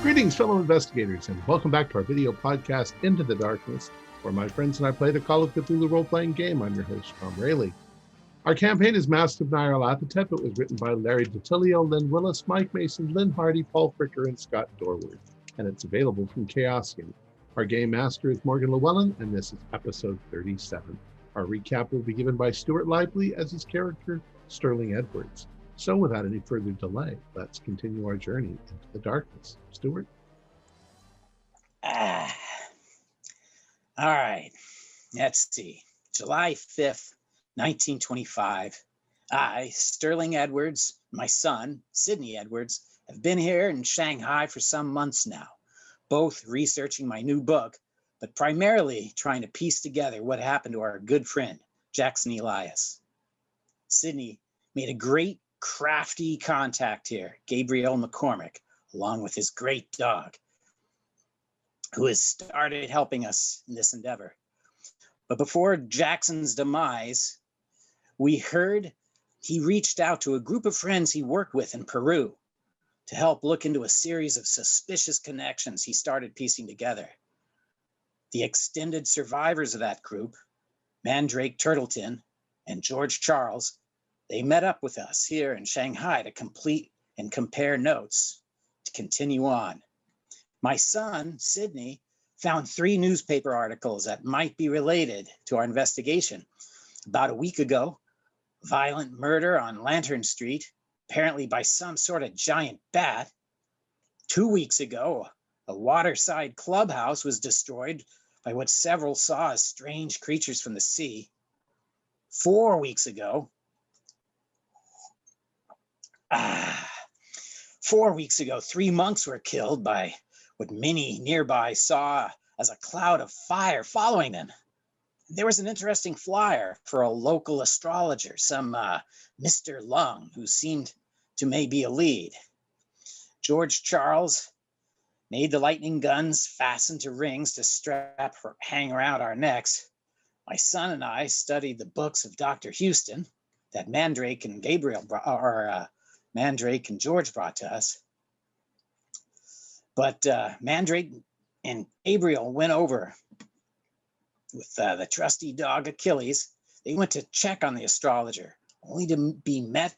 Greetings, fellow investigators, and welcome back to our video podcast, Into the Darkness, where my friends and I play the Call of Cthulhu role-playing game. I'm your host, Tom Rayleigh. Our campaign is Mask of Nyarlathotep. It was written by Larry DiTilio, Lynn Willis, Mike Mason, Lynn Hardy, Paul Fricker, and Scott Dorward, and it's available from Chaosium. Our game master is Morgan Llewellyn, and this is episode 37. Our recap will be given by Stuart Lively as his character, Sterling Edwards. So without any further delay, let's continue our journey into the darkness. Stuart? All right. Let's see. July 5th, 1925. I, Sterling Edwards, my son, Sidney Edwards, have been here in Shanghai for some months now, both researching my new book, but primarily trying to piece together what happened to our good friend, Jackson Elias. Sidney made a great crafty contact here, Gabriel McCormick, along with his great dog, who has started helping us in this endeavor. But before Jackson's demise, we heard he reached out to a group of friends he worked with in Peru to help look into a series of suspicious connections he started piecing together. The extended survivors of that group, Mandrake Turtleton and George Charles, they met up with us here in Shanghai to complete and compare notes to continue on. My son, Sidney, found 3 newspaper articles that might be related to our investigation. About a week ago, violent murder on Lantern Street, apparently by some sort of giant bat. 2 weeks ago, a waterside clubhouse was destroyed by what several saw as strange creatures from the sea. 4 weeks ago, 3 monks were killed by what many nearby saw as a cloud of fire following them. There was an interesting flyer for a local astrologer, some Mr. Lung, who seemed to may be a lead. George Charles made the lightning guns fasten to rings to hang around our necks. My son and I studied the books of Dr. Houston that Mandrake and Mandrake and George brought to us. But Mandrake and Gabriel went over with the trusty dog Achilles. They went to check on the astrologer, only to be met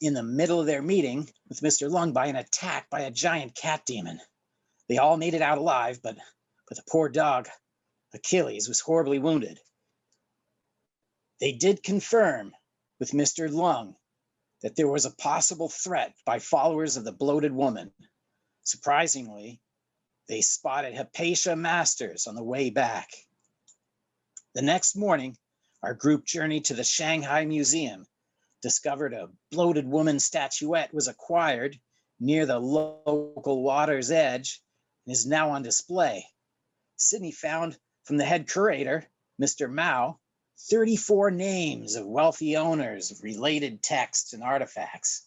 in the middle of their meeting with Mr. Lung by an attack by a giant cat demon. They all made it out alive, but the poor dog Achilles was horribly wounded. They did confirm with Mr. Lung that there was a possible threat by followers of the bloated woman. Surprisingly, they spotted Hypatia Masters on the way back. The next morning, our group journeyed to the Shanghai Museum, discovered a bloated woman statuette was acquired near the local water's edge and is now on display. Sidney found from the head curator, Mr. Mao, 34 names of wealthy owners of related texts and artifacts.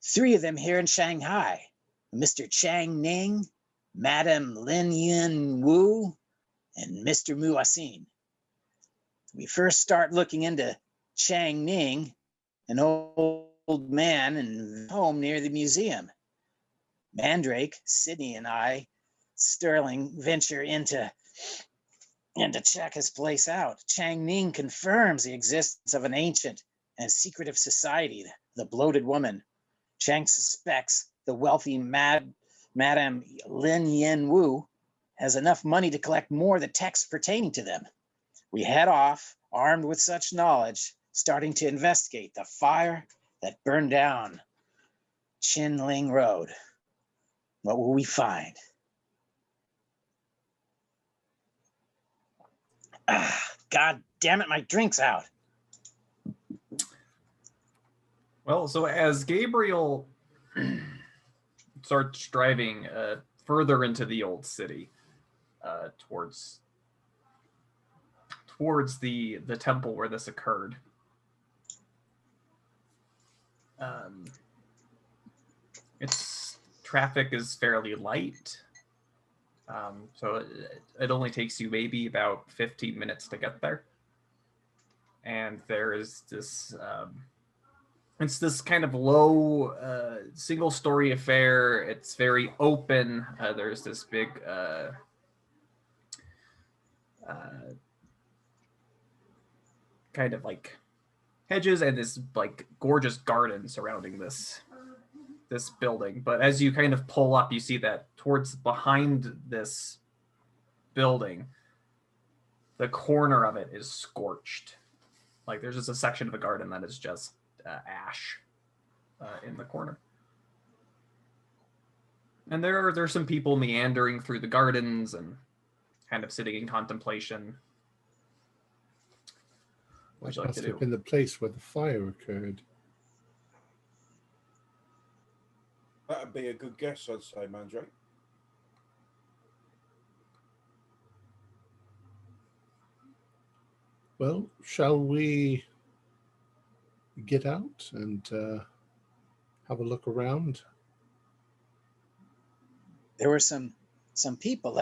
3 of them here in Shanghai, Mr. Chang Ning, Madame Lin Yin Wu, and Mr. Muasin. We first start looking into Chang Ning, an old man in a home near the museum. Mandrake, Sidney, and I, Sterling, venture into check his place out. Chang Ning confirms the existence of an ancient and secretive society, the bloated woman. Chang suspects the wealthy Madame Lin Yin Wu has enough money to collect more of the texts pertaining to them. We head off, armed with such knowledge, starting to investigate the fire that burned down Chinling Road. What will we find? God damn it, my drink's out. Well, so as Gabriel starts driving further into the old city, towards the temple where this occurred, its traffic is fairly light. So it only takes you maybe about 15 minutes to get there. And there is this It's this kind of low, single-story affair. It's very open. There's this big kind of like hedges and this like gorgeous garden surrounding this building. But as you kind of pull up, you see that towards behind this building, the corner of it is scorched. Like there's just a section of the garden that is just ash in the corner. And there's some people meandering through the gardens and kind of sitting in contemplation. What would you like to Must do? have been the place where the fire occurred. That'd be a good guess, I'd say, Mandrake. Well, shall we get out and have a look around? There were some people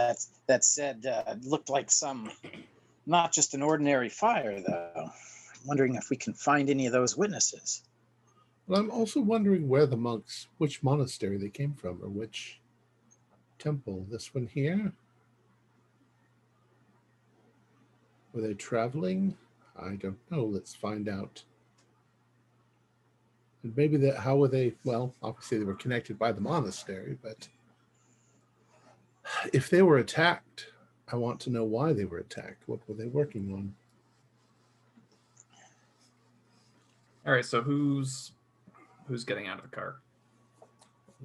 that said looked like some, not just an ordinary fire, though. I'm wondering if we can find any of those witnesses. Well, I'm also wondering where the monks, which monastery they came from, or which temple. This one here? Were they traveling? I don't know. Let's find out. And maybe how were they? Well, obviously they were connected by the monastery, but if they were attacked, I want to know why they were attacked. What were they working on? All right, so who's getting out of the car?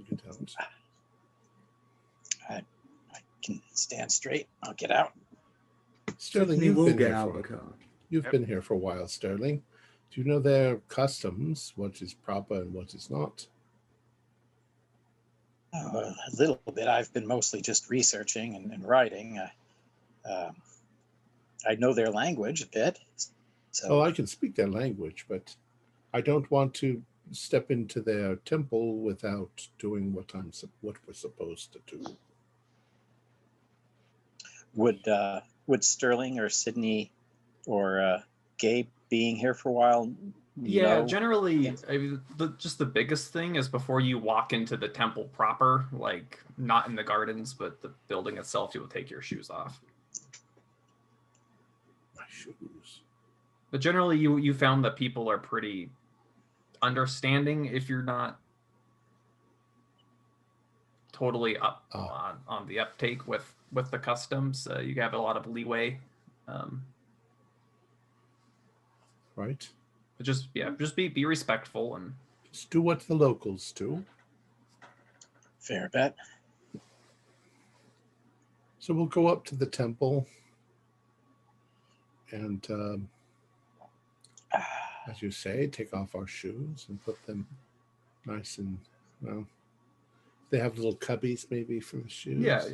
You don't. I can stand straight. I'll get out. Sterling, We you've will been get here out of for the car. You've Yep. been here for a while, Sterling. Do you know their customs, what is proper and what is not? A little bit. I've been mostly just researching and writing. I know their language a bit. So Oh, I can speak their language, but I don't want to step into their temple without doing what we're supposed to do. would Sterling or Sydney or Gabe being here for a while? Yeah, know? generally, just the biggest thing is before you walk into the temple proper, like not in the gardens, but the building itself, you will take your shoes off. My shoes. But generally, you found that people are pretty understanding if you're not totally up on the uptake with the customs. You have a lot of leeway. Right? But just be respectful and Just do what the locals do. Fair bet. So we'll go up to the temple and, as you say, take off our shoes and put them nice and, well, they have little cubbies maybe for the shoes. yeah.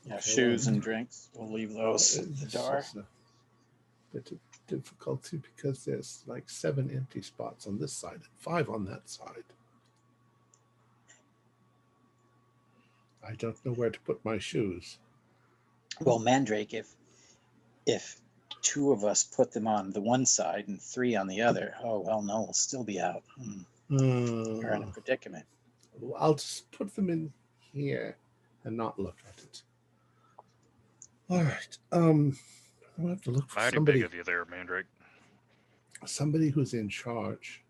Yeah, Okay, shoes well, and drinks. We'll leave those at the It's door. just a bit of difficulty because there's like 7 empty spots on this side and 5 on that side. I don't know where to put my shoes. Well, Mandrake, if 2 of us put them on the one side and 3 on the other, oh well, no, we'll still be out. You're in a predicament. I'll just put them in here and not look at it. All right. I'll have to look for Mighty somebody. big of you there, Mandrake. Somebody who's in charge.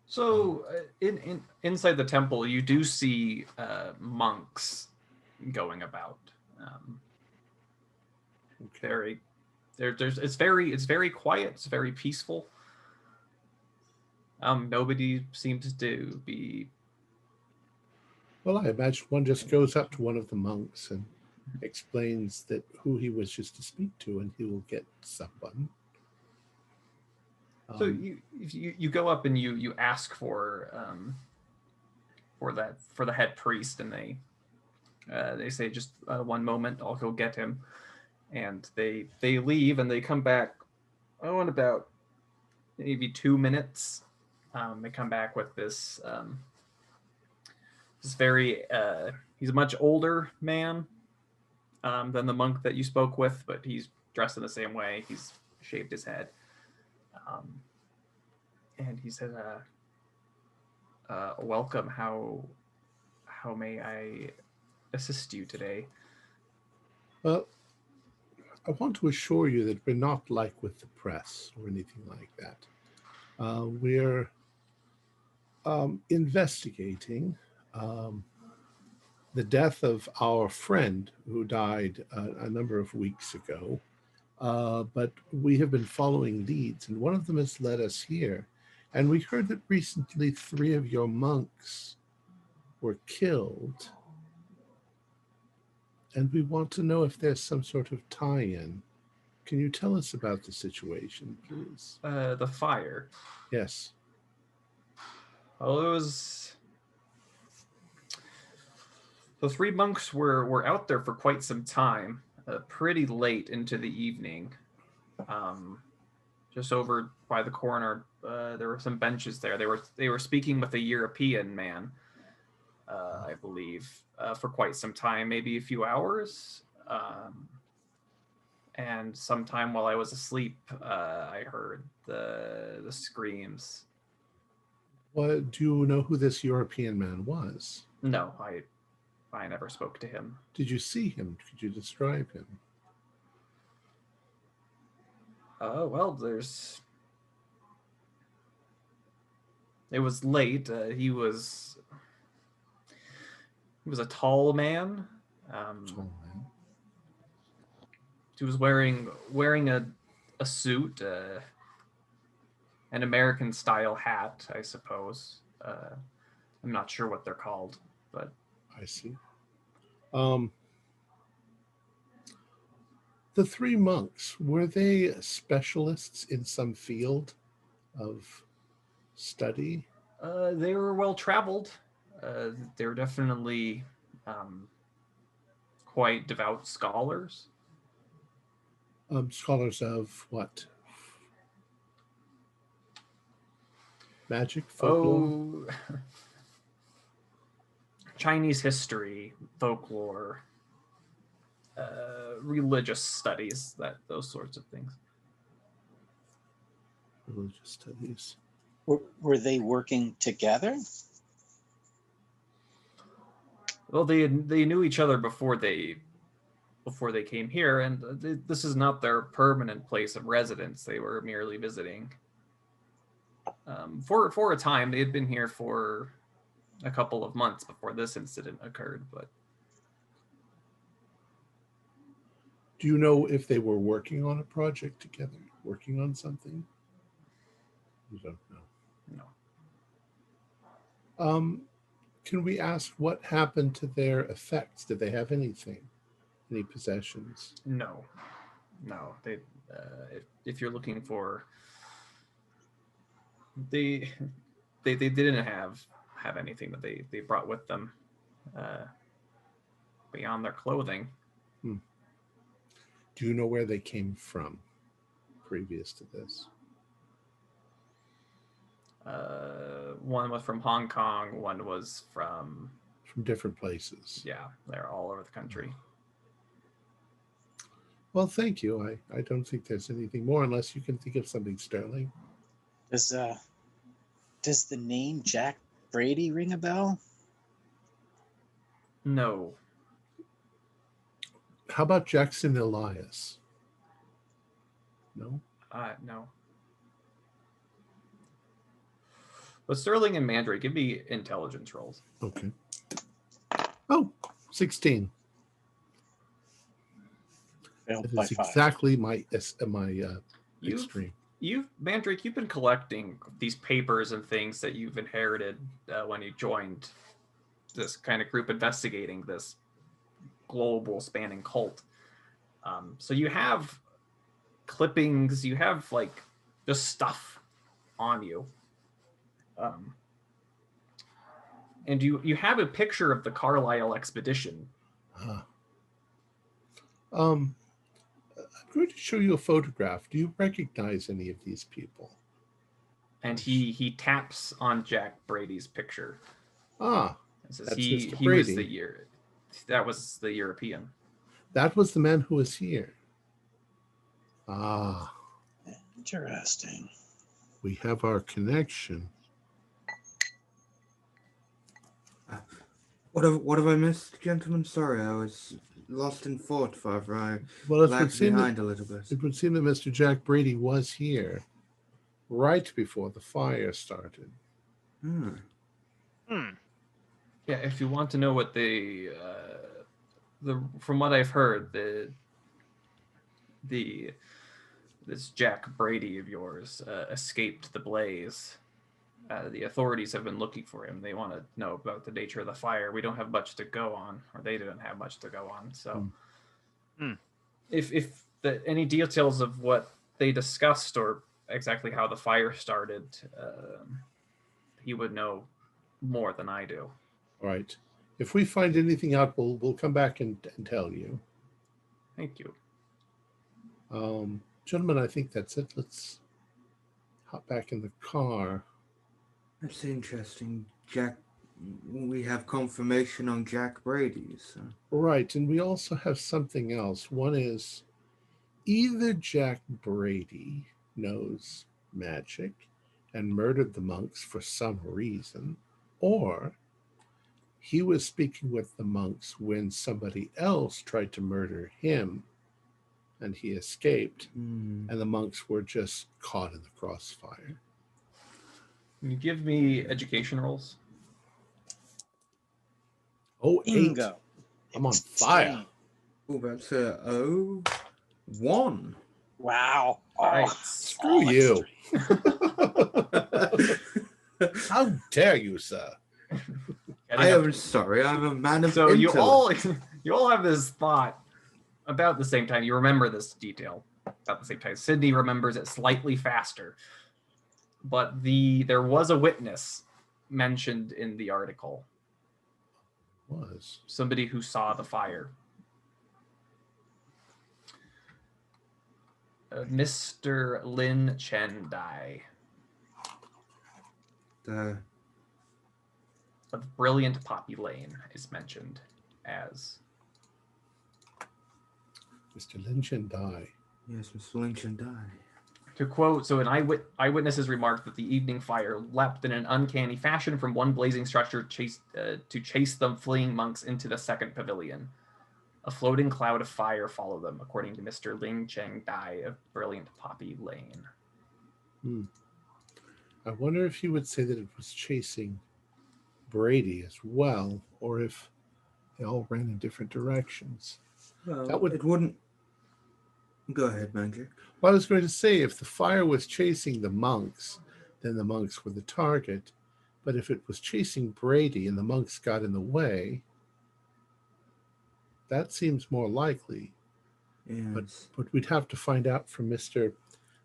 So inside the temple, you do see monks going about. It's very quiet. It's very peaceful. Nobody seems to be. Well, I imagine one just goes up to one of the monks and explains that who he wishes to speak to, and he will get someone. So you go up and you ask for the head priest, and they say just one moment, I'll go get him, and they leave and they come back. Oh, in about maybe 2 minutes, they come back with this very he's a much older man than the monk that you spoke with, but he's dressed in the same way. He's shaved his head. And he said, "Welcome. How may I assist you today?" Well, I want to assure you that we're not like with the press or anything like that. We're investigating the death of our friend who died a number of weeks ago. But we have been following leads, and one of them has led us here. And we heard that recently 3 of your monks were killed. And we want to know if there's some sort of tie-in. Can you tell us about the situation, please? The fire. Yes. Well, it was the 3 monks were out there for quite some time, pretty late into the evening. Just over by the corner, there were some benches there. They were speaking with a European man, I believe, for quite some time, maybe a few hours. And sometime while I was asleep, I heard the screams. Well, do you know who this European man was? No, I never spoke to him. Did you see him? Could you describe him? Well, it was late. He was a tall man. Tall man. He was wearing a suit, an American style hat, I suppose. I'm not sure what they're called, but I see. The 3 monks, were they specialists in some field of study? they were well traveled. They were definitely quite devout scholars. Scholars of what? Magic, folklore? Oh, Chinese history, folklore, religious studies, those sorts of things. Religious studies. Were they working together? Well, they knew each other before they came here, and this is not their permanent place of residence. They were merely visiting. For a time, they had been here for a couple of months before this incident occurred. But Do you know if they were working on a project together? Working on something? You don't know. no. Can we ask what happened to their effects? Did they have anything? Any possessions? No. They, if you're looking for, they didn't have anything that they brought with them beyond their clothing. Do you know where they came from previous to this? One was from Hong Kong. One was from different places. Yeah, they're all over the country. Well, thank you. I don't think there's anything more unless you can think of something, Sterling. Does the name Jack Brady ring a bell? No. How about Jackson Elias? No? No. But Sterling and Mandrake, give me intelligence rolls. Okay. Oh, 16. Failed That by is 5. exactly my extreme. Mandrake, you've been collecting these papers and things that you've inherited when you joined this kind of group investigating this global spanning cult. So you have clippings, you have like just stuff on you. And you have a picture of the Carlisle expedition. I'm going to show you a photograph. Do you recognize any of these people? And he taps on Jack Brady's picture. Ah, says that's he Mr. Brady. was that was the European. That was the man who was here. Ah. Interesting. We have our connection. What have I missed, gentlemen? Sorry, I was lost in thought, Father. I Well, lagged behind a little bit. it would seem that Mr. Jack Brady was here right before the fire started. Hmm. Yeah, if you want to know what from what I've heard, this Jack Brady of yours escaped the blaze. The authorities have been looking for him. They want to know about the nature of the fire. We don't have much to go on, or they didn't have much to go on. So, if any details of what they discussed or exactly how the fire started, he would know more than I do. All right. If we find anything out, we'll come back and tell you. Thank you. Gentlemen, I think that's it. Let's hop back in the car. That's interesting. Jack, we have confirmation on Jack Brady. So. Right, and we also have something else. One is either Jack Brady knows magic and murdered the monks for some reason, or he was speaking with the monks when somebody else tried to murder him and he escaped, and the monks were just caught in the crossfire. Can you give me education rolls? Oh, Bingo. 8. I'm on fire. Oh, that's a 01. Wow. All right. Screw you. How dare you, sir? I am sorry, I'm a man of So intellect. you all have this thought about the same time. You remember this detail about the same time. Sydney remembers it slightly faster. But there was a witness mentioned in the article. Was somebody who saw the fire. Mr. Lin Chen Dai. Of Brilliant Poppy Lane is mentioned as. Mr. Lin Chen Dai. Yes, Mr. Lin Chen Dai. To quote, so an eyewitnesses remarked that the evening fire leapt in an uncanny fashion from one blazing structure to chase the fleeing monks into the second pavilion. A floating cloud of fire followed them, according to Mr. Ling Cheng Dai of Brilliant Poppy Lane. I wonder if you would say that it was chasing Brady as well, or if they all ran in different directions. Well, it wouldn't. Go ahead, Magic. Well, I was going to say, if the fire was chasing the monks, then the monks were the target. But if it was chasing Brady and the monks got in the way, that seems more likely. Yes. But we'd have to find out from Mr.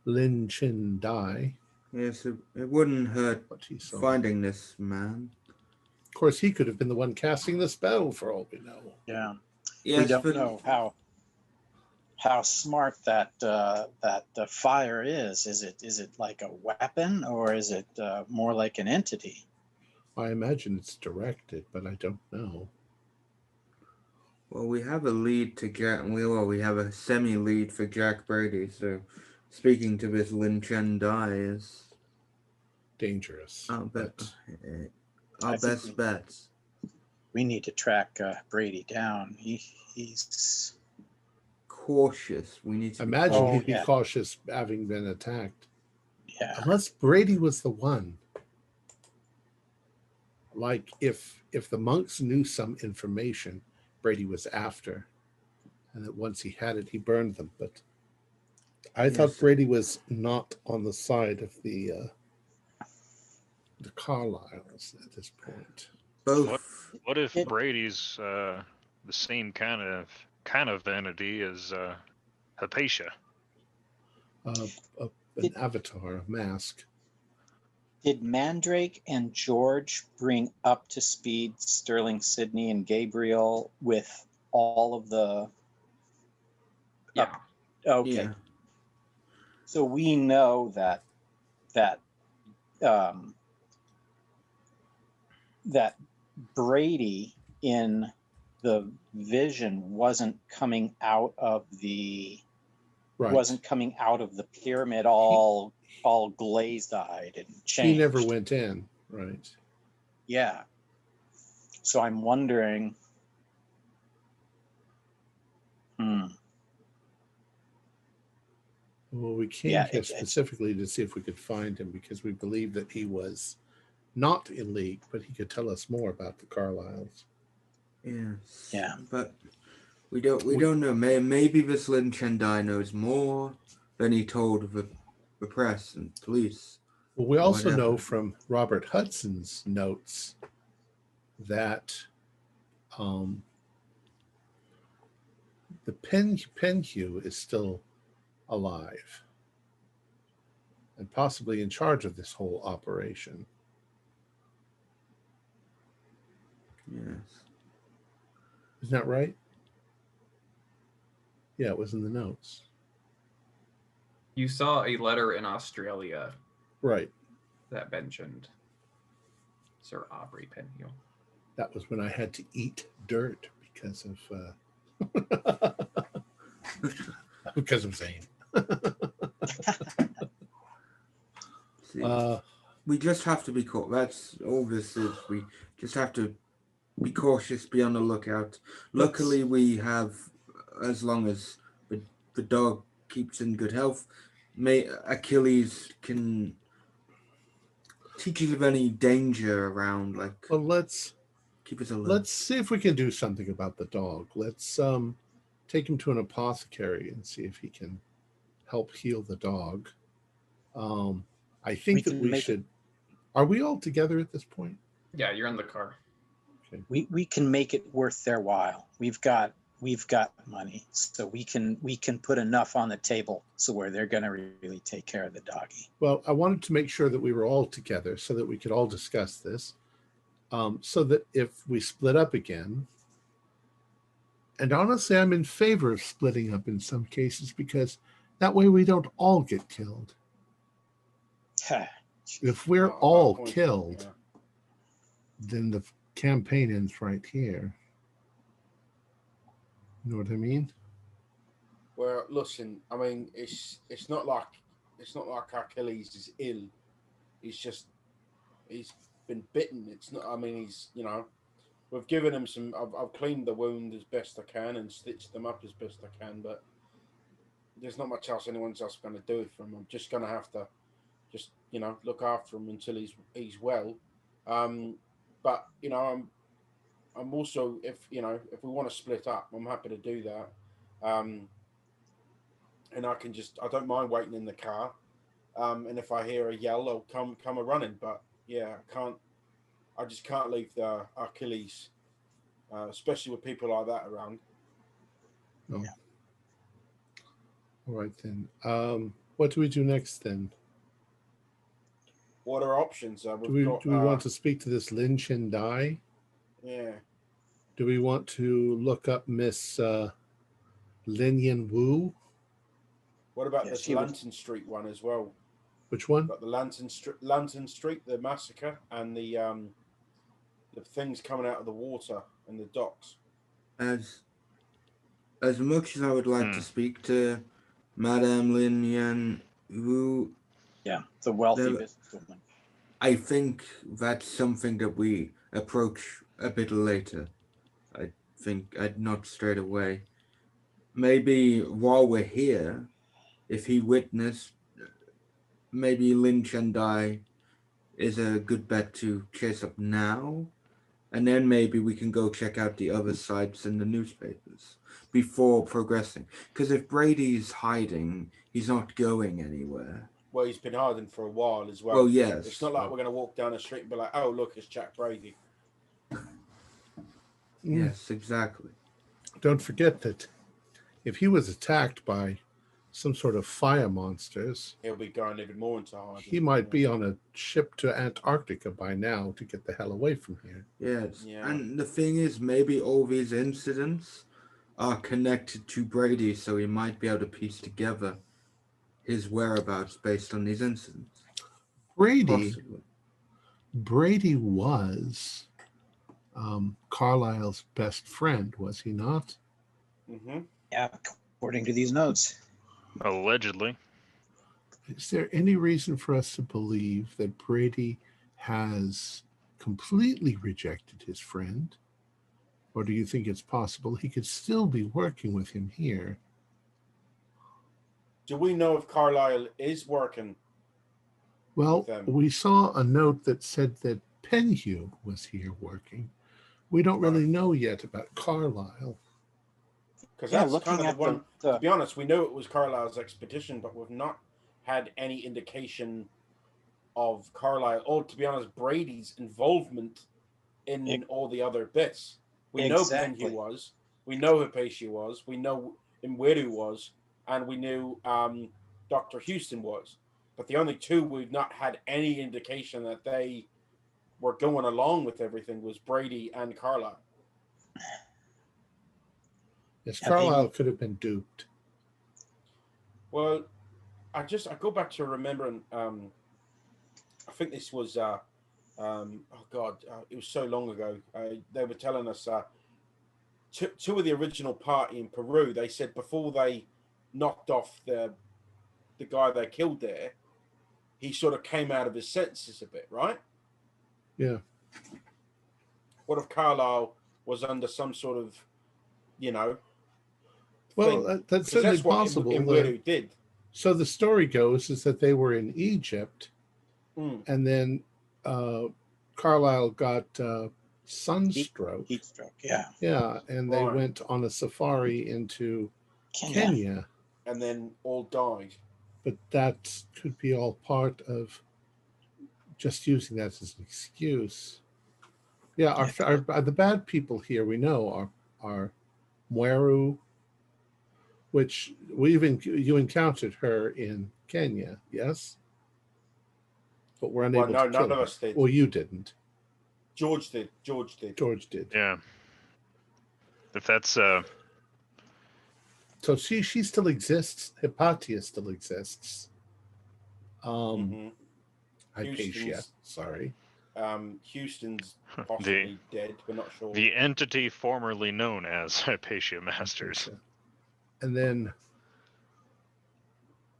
Lin Chin Dai. Yes, it wouldn't hurt finding this man. Of course, he could have been the one casting the spell, for all we know. Yeah. Yes, we don't know how smart that the fire is. Is it like a weapon, or is it more like an entity? I imagine it's directed, but I don't know. Well, we have a lead to Jack. We have a semi-lead for Jack Brady. So, speaking to this Lin Chen Dai is dangerous. Our best bets. We need to track Brady down. He's cautious. We need to imagine he'd be cautious having been attacked. Yeah. Unless Brady was the one. Like if the monks knew some information Brady was after, and that once he had it, he burned them. But I thought Brady was not on the side of the Carlyles at this point. Both. What if Brady's the same kind of entity as Hypatia? An avatar, a mask. Did Mandrake and George bring up to speed Sterling, Sydney, and Gabriel with all of the? Yeah. Okay. Yeah. So we know that Brady in the vision wasn't coming out of the Right. wasn't coming out of the pyramid all glazed eyed and changed. He never went in. Right. Yeah. So I'm wondering. Well, we came Yeah, here specifically to see if we could find him because we believe that he was not in league, but he could tell us more about the Carlyles. Yes. Yeah. But we don't know. Maybe this Lin Chendai knows more than he told the press and police. Well, we also Whatever. know from Robert Hudson's notes that the Penhew is still alive and possibly in charge of this whole operation. Yes. Isn't that right? Yeah, it was in the notes. You saw a letter in Australia Right. that mentioned Sir Aubrey Penhew. That was when I had to eat dirt because of Zane. See, we just have to be caught. That's all this is. We just have to be cautious, be on the lookout. Luckily, we have, as long as the dog keeps in good health, Achilles can teach us of any danger around. Like, well, let's keep us alert. let's see if we can do something about the dog. Let's take him to an apothecary and see if he can help heal the dog. I think that we should. Are we all together at this point? Yeah, you're in the car. Okay. We can make it worth their while. We've got money, so we can put enough on the table so where they're going to really take care of the doggy. Well, I wanted to make sure that we were all together so that we could all discuss this, so that if we split up again, and honestly, I'm in favor of splitting up in some cases because that way we don't all get killed. If we're all killed, then the campaign ends right here. You know what I mean? Well, listen, I mean, it's not like Achilles is ill. He's been bitten. It's not. I mean, we've given him some. I've cleaned the wound as best I can and stitched them up as best I can, but there's not much else anyone's else going to do for him. I'm just going to have to just look after him until he's well. But I'm also, if we want to split up, I'm happy to do that. And I don't mind waiting in the car. And if I hear a yell, I'll come a running. But yeah, I just can't leave the Achilles, especially with people like that around. No. Yeah. All right then. What do we do next then? What are options? Do we want to speak to this Lin Chendai? Yeah. Do we want to look up Miss Lin Yin Wu? What about this Lantern Street one as well? Which one? Got the Lantern Street, the massacre, and the things coming out of the water and the docks. As much as I would like to speak to Madame Lin Yan Wu, the wealthy businesswoman, I think that's something that we approach a bit later. I think not straight away. Maybe while we're here, if he witnessed, maybe Lin Chendai is a good bet to chase up now, and then maybe we can go check out the other sites in the newspapers before progressing. Because if Brady's hiding, he's not going anywhere. Well, he's been hiding for a while as well. Well, yes. It's not like we're going to walk down the street and be like, oh, look, it's Jack Brady. Yes, exactly. Don't forget that if he was attacked by some sort of fire monsters, he'll be going even more into hiding. He might be on a ship to Antarctica by now to get the hell away from here. Yes, and the thing is, maybe all these incidents are connected to Brady, so he might be able to piece together his whereabouts based on these incidents. Brady was Carlyle's best friend, was he not? Mm-hmm. Yeah, according to these notes. Allegedly. Is there any reason for us to believe that Brady has completely rejected his friend? Or do you think it's possible he could still be working with him here? Do we know if Carlisle is working? Well, With them. we saw a note that said that Penhew was here working. We don't really know yet about Carlisle. Because Yeah, that's looking kind of at the one. the- To be honest, we know it was Carlisle's expedition, but we've not had any indication of Carlisle, or to be honest, Brady's involvement in all the other bits. We know Exactly. Penhew was, we know Hypatia was, we know Imweru was, and we knew Dr. Houston was. But the only two we've not had any indication that they were going along with everything was Brady and Carlisle. Yes, Yeah, Carlisle could have been duped. Well, I go back to remembering. I think this was oh God, it was so long ago. They were telling us two of the original party in Peru. They said before they knocked off the guy they killed there, he sort of came out of his senses a bit, right? Yeah. What if Carlisle was under some sort of, you know? Well, thing? that's 'Cause certainly that's what possible. Imweru did. So the story goes is that they were in Egypt, Mm. and then Carlisle got sunstroke. Heat stroke, yeah. Yeah, and they Right. went on a safari into Kenya. Kenya, And then all died. but that could be all part of just using that as an excuse. Yeah, the bad people here we know are Mweru, which you encountered her in Kenya, yes, but we're unable no, to kill none of her. us did. Well, you didn't. George did. George did. George did. Yeah. If that's So she still exists. Hypatia still exists. Mhm. Hypatia, Houston's- sorry. Houston's possibly dead. We're not sure. the entity formerly known as Hypatia Masters. Hypatia. And then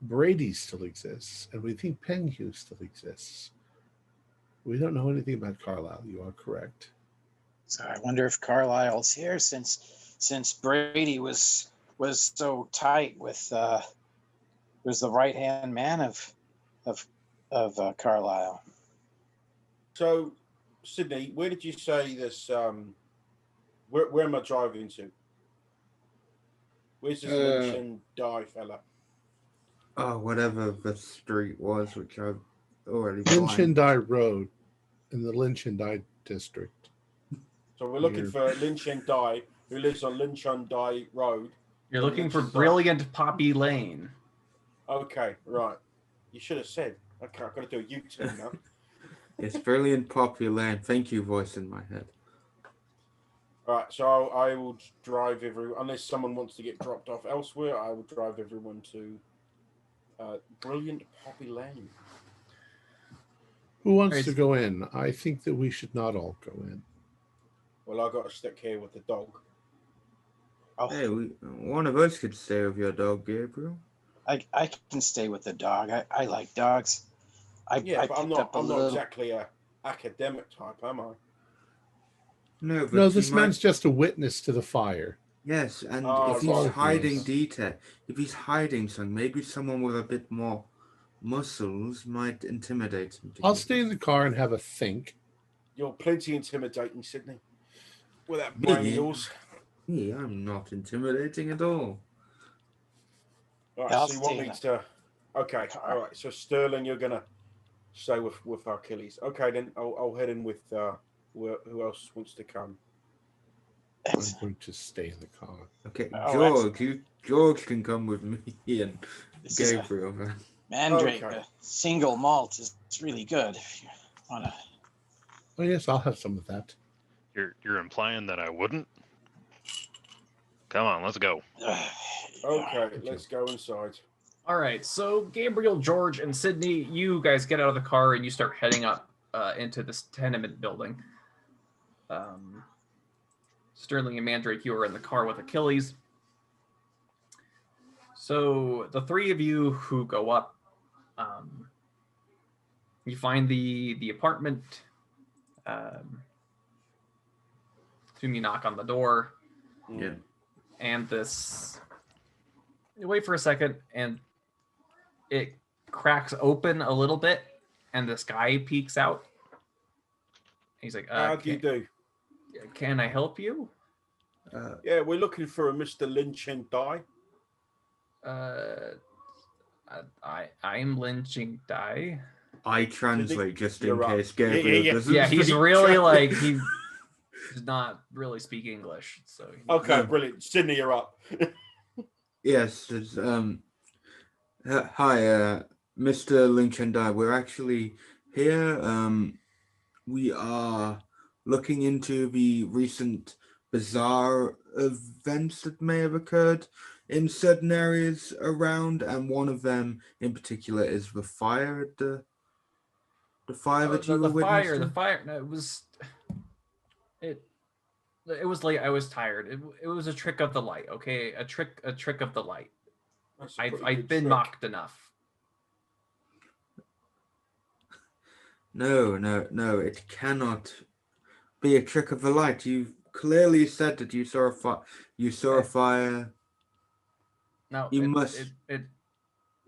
Brady still exists, and we think Penhew still exists. We don't know anything about Carlisle. You are correct. So I wonder if Carlisle's here since Brady was so tight with was the right hand man of Carlisle. So, Sydney, where did you say this? Where am I driving to? Where's this Lynch and Die fella? Oh, whatever the street was, which I've already Lynch and blanked. Die Road in the Lynch and Die district. So we're looking for Lynch and Die, who lives on Lynch and Die Road. You're looking for Lynch and Die. Brilliant Poppy Lane. Okay, right. You should have said. Okay, I've got to do a U-turn now. It's brilliant popular. Thank you, voice in my head. All right, so I will drive everyone, unless someone wants to get dropped off elsewhere, I will drive everyone to Brilliant Poppy Lane. Who wants Right. to go in? I think that we should not all go in. Well, I've got to stick here with the dog. Oh, Hey, one of us could stay with your dog, Gabriel. I can stay with the dog. I like dogs. I But I'm picked up not. a I'm not little. exactly a academic type, am I? No, but No, you this might- man's just a witness to the fire. Yes, and Oh, if he's right. hiding Yes. detail, if he's hiding something, maybe someone with a bit more muscles might intimidate him. to I'll get stay in the car and have a think. You're plenty intimidating, Sydney. With that Me? brain of yours. Me, I'm not intimidating at all. All right, I'll so you stay want in me the to? Okay, car. all right. So Sterling, you're gonna stay with Achilles. Okay, then I'll head in with who else wants to come. I'm going to stay in the car. Okay, Oh, George can come with me and This is a Gabriel. Mandrake. Okay. A single malt is really good if you wanna. Oh yes, I'll have some of that. You're implying that I wouldn't? Come on, let's go. Okay, let's go inside. All right, so Gabriel, George, and Sydney, you guys get out of the car and you start heading up into this tenement building. Sterling and Mandrake, you are in the car with Achilles. So the three of you who go up, you find the apartment. Soon you knock on the door. Yeah. And this, you wait for a second, and it cracks open a little bit, and this guy peeks out. He's like, How do you do? Can I help you? Yeah, we're looking for a Mr. Lynch and Die. I'm lynching die. I translate just in You're up. case Gabriel doesn't. Yeah, he's speak really Chinese. like he does not really speak English. So Okay, brilliant. Sydney, you're up. Yes. It's, hi, Mr. Lynch and I. We're actually here. We are looking into the recent bizarre events that may have occurred in certain areas around, and one of them in particular is the fire at the fire that you were witnessing. The fire. No, it was late. I was tired. It was a trick of the light. Okay, a trick of the light. I've been mocked enough. No, it cannot be a trick of the light. You clearly said that you saw a fire. You saw a fire. No, You must. It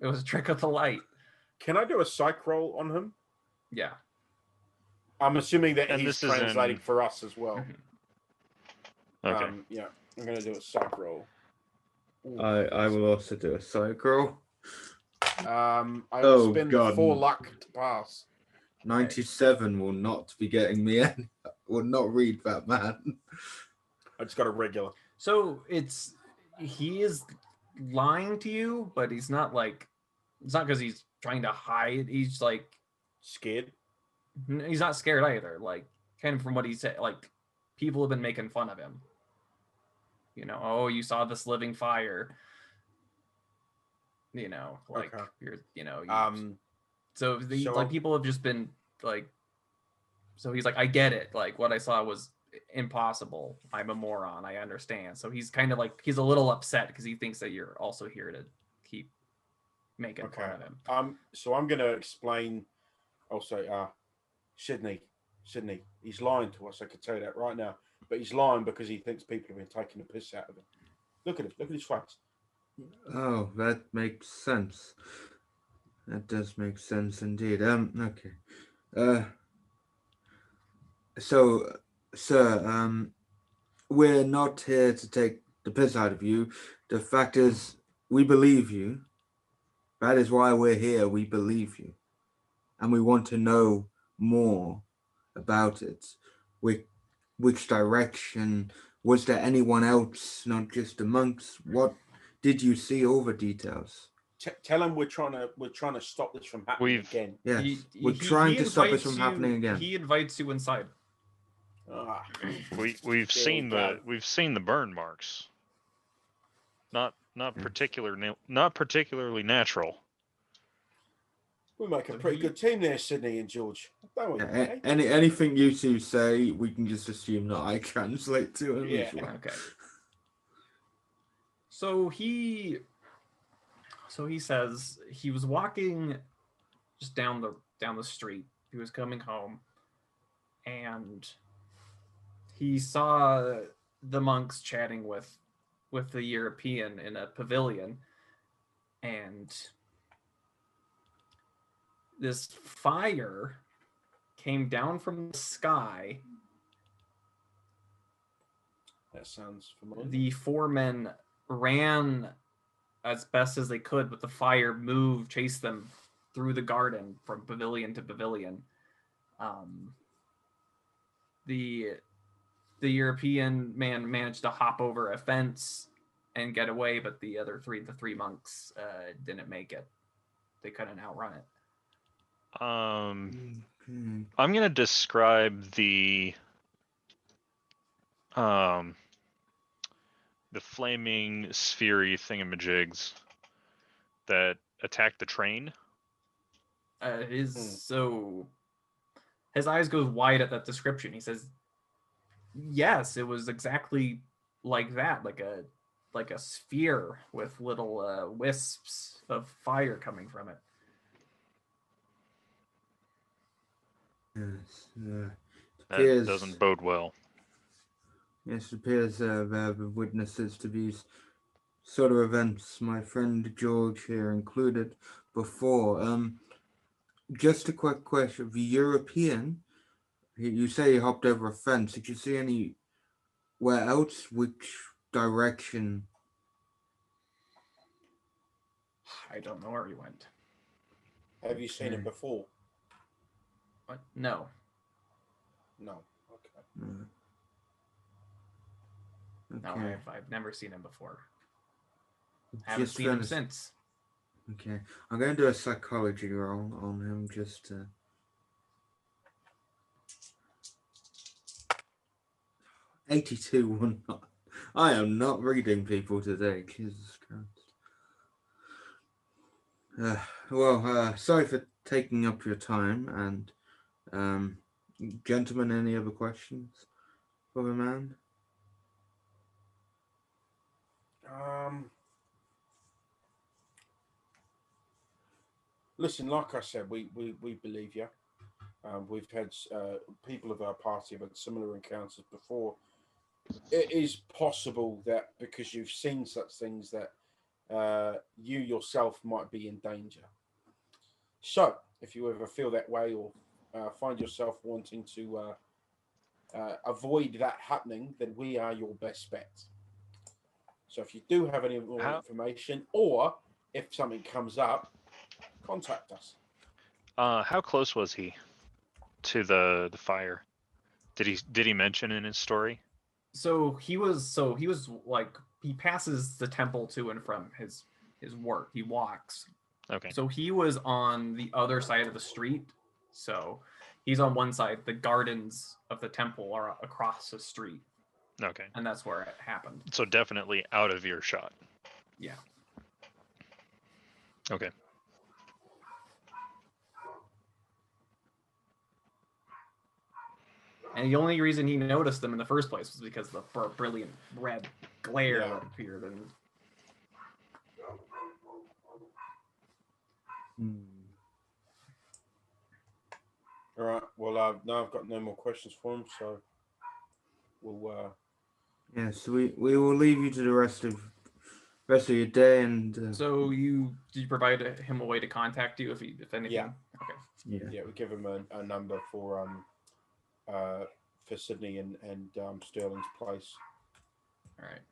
was a trick of the light. Can I do a psych roll on him? Yeah. I'm assuming that And he's this is translating in- for us as well. Okay. Yeah, I'm going to do a psych roll. Ooh. I will also do a psych roll. I will spend God. 4 luck to pass. 97 will not be getting me any. Will not read that, man. I just got a regular. So he is lying to you, but he's not like, it's not because he's trying to hide. He's like Scared? he's not scared either. Like kind of from what he said, like people have been making fun of him. You know, oh, you saw this living fire. You know, like Okay. you're, you know, So like people have just been like, so he's like, I get it. Like what I saw was impossible. I'm a moron. I understand. So he's kind of like, he's a little upset because he thinks that you're also here to keep making fun of him. So I'm going to explain. Also, Sydney, he's lying to us. I can tell you that right now. But he's lying because he thinks people have been taking the piss out of him. Look at him. Look at his face. Oh, that makes sense. That does make sense indeed. Okay. So, sir, we're not here to take the piss out of you. The fact is, we believe you. That is why we're here. We believe you. And we want to know more about it. Which direction? Was there anyone else, not just the monks? What did you see? All the details. Tell him we're trying to stop this from happening again. Yes, we're trying to stop it from happening again. He invites you inside. We've seen the burn marks. Not particularly natural. We make a pretty good team there, Sydney and George. Don't we? Yeah, anything you two say, we can just assume that I translate to him. Yeah. As well. Okay. So he says he was walking just down the street. He was coming home, and he saw the monks chatting with the European in a pavilion, and this fire came down from the sky. That sounds familiar. The 4 men ran as best as they could, but the fire chased them through the garden from pavilion to pavilion. The European man managed to hop over a fence and get away, but the three monks didn't make it. They couldn't outrun it. I'm gonna describe the flaming sphere thingamajigs that attacked the train. So his eyes goes wide at that description. He says, yes, it was exactly like that, like a like a sphere with little wisps of fire coming from it. Yes. That Appears, doesn't bode well. yes, it appears there are witnesses to these sort of events. My friend George here included before. Just a quick question: the European, you say he hopped over a fence. Did you see anywhere else? Which direction? I don't know where he went. Have you seen him Okay. before? What? No. No. Okay. No. No, Okay. I've never seen him before. Haven't Just seen him finished. since. Okay, I'm going to do a psychology roll on him just to. 82 one. I am not reading people today. Jesus Christ. Sorry for taking up your time. And, gentlemen, any other questions for the man? Listen, like I said, we believe you. We've had people of our party have had similar encounters before. It is possible that because you've seen such things that you yourself might be in danger. So, if you ever feel that way or find yourself wanting to avoid that happening, then we are your best bet. So, if you do have any more information, or if something comes up, contact us. How close was he to the fire? Did he mention in his story? So he was like, he passes the temple to and from his work. He walks. Okay. So he was on the other side of the street. So he's on one side. The gardens of the temple are across the street. Okay. And that's where it happened. So definitely out of earshot. Yeah. Okay. And the only reason he noticed them in the first place was because of the brilliant red glare that appeared. And All right. Well, now I've got no more questions for him, so we'll. Yes, we will leave you to the rest of your day. And so did you provide him a way to contact you if anything? Yeah. Okay. Yeah, we give him a number for Sydney and Sterling's place. All right.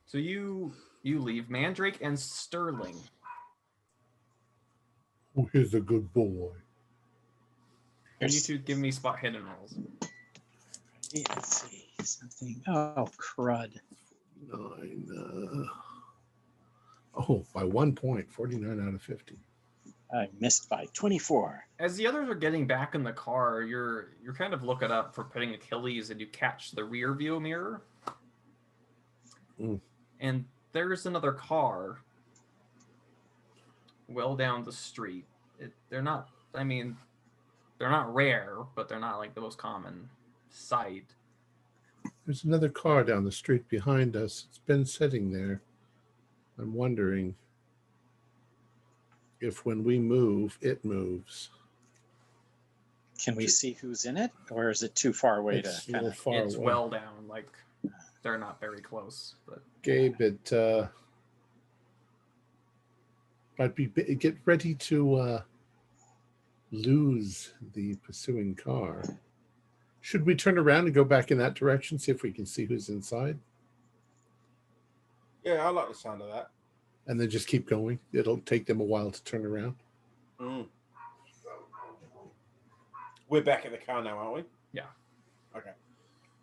So you leave Mandrake and Sterling. Oh, he's a good boy. Can you two give me spot hidden rolls? Let's see something. Oh, crud. 9. By 1 point, 49 out of 50. I missed by 24. As the others are getting back in the car, you're kind of looking up for putting Achilles, and you catch the rear view mirror. And there's another car well down the street. They're not rare, but they're not like the most common sight. There's another car down the street behind us. It's been sitting there. I'm wondering if when we move, it moves. Can we see who's in it, or is it too far away It's to a kind little of? far It's away. well down, like they're not very close. But Gabe, it might be get ready to lose the pursuing car. Should we turn around and go back in that direction, see if we can see who's inside? Yeah, I like the sound of that. And then just keep going. It'll take them a while to turn around. We're back at the car now, aren't we? Yeah. Okay.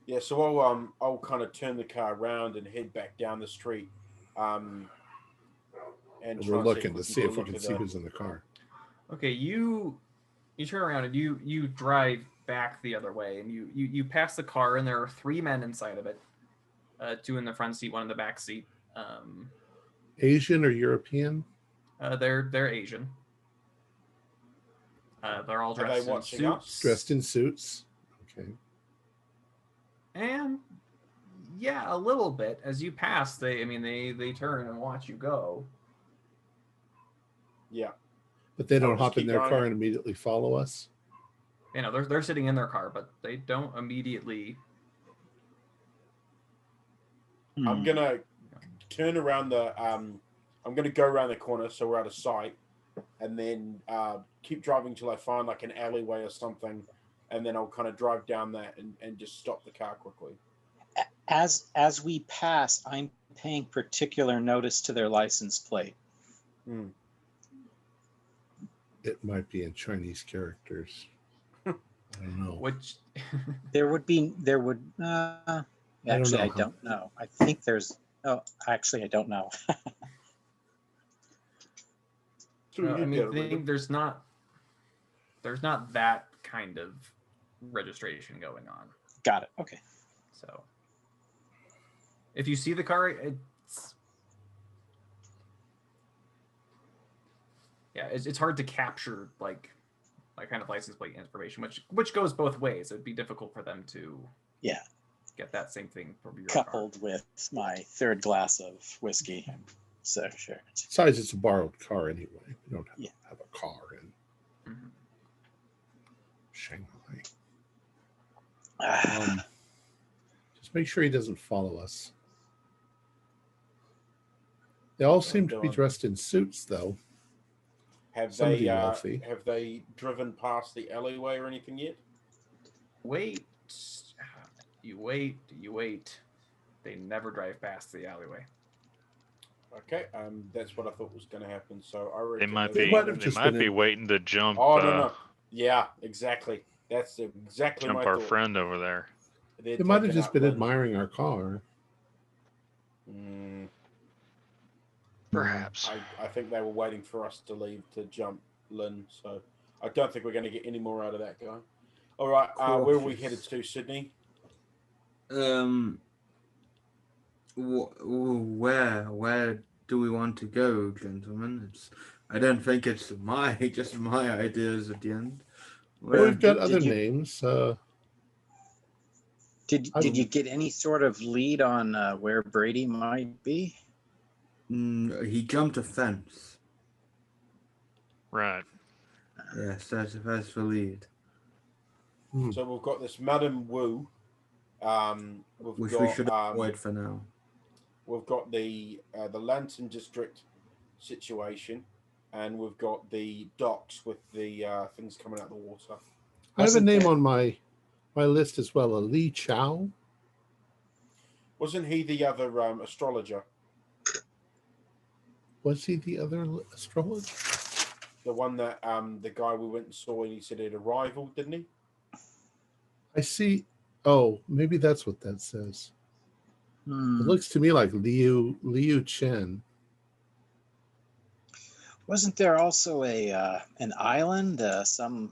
Yeah, so I'll kind of turn the car around and head back down the street. And we're looking to see if we can see who's in the car. Okay, you turn around and you drive back the other way, and you pass the car, and there are 3 men inside of it. 2 in the front seat, 1 in the back seat. Asian or European? They're Asian. They're all dressed in suits. Dressed in suits. Okay. And Yeah, a little bit. As you pass, they turn and watch you go. Yeah. But they I'll don't just hop in keep their going. car and immediately follow us. You know, they're sitting in their car, but they don't immediately. I'm Hmm. gonna turn around the. I'm gonna go around the corner so we're out of sight, and then keep driving till I find like an alleyway or something, and then I'll kind of drive down that and just stop the car quickly. As we pass, I'm paying particular notice to their license plate. Hmm. It might be in Chinese characters. I don't know. Which Actually, I how- don't know. I think there's. Oh, actually, I don't know. So I you mean, get it, Ruben. there's not that kind of registration going on. Got it. Okay. So if you see the car, it's hard to capture like kind of license plate information, which goes both ways. It'd be difficult for them to get that same thing from your Coupled with my third glass of whiskey. So sure. Besides, it's a borrowed car anyway. We don't have a car in car. Mm-hmm. Shanghai. Ah, Just make sure he doesn't follow us. They all seem to be dressed in suits, though. Have Somebody wealthy. have they driven past the alleyway or anything yet? Wait. You wait. They never drive past the alleyway. Okay, that's what I thought was going to happen. So I They reckon might They be. might have They just might been be in- waiting to jump. Oh no! Yeah, exactly. That's exactly Jump my our thought. friend over there. They're They might have taking just out been Lynn. admiring our car. Perhaps. I think they were waiting for us to leave to jump Lynn. So I don't think we're going to get any more out of that guy. All right, where are we headed to, Sydney? Where do we want to go, gentlemen? I don't think it's just my ideas at the end. Well, we've got Did other you- names. Did you get any sort of lead on where Brady might be? He jumped a fence. Right. Yes, that's the lead. So we've got this Madam Wu. Which we should avoid for now. We've got the Lantern District situation, and we've got the docks with the things coming out of the water. I have a Wasn't name there- on my list as well, a Li Chao. Wasn't he the other astrologer? Was he the other astrologer? The one that the guy we went and saw, and he said he'd arrival, didn't he? I see. Oh, maybe that's what that says. It looks to me like Liu Chen. Wasn't there also an island, some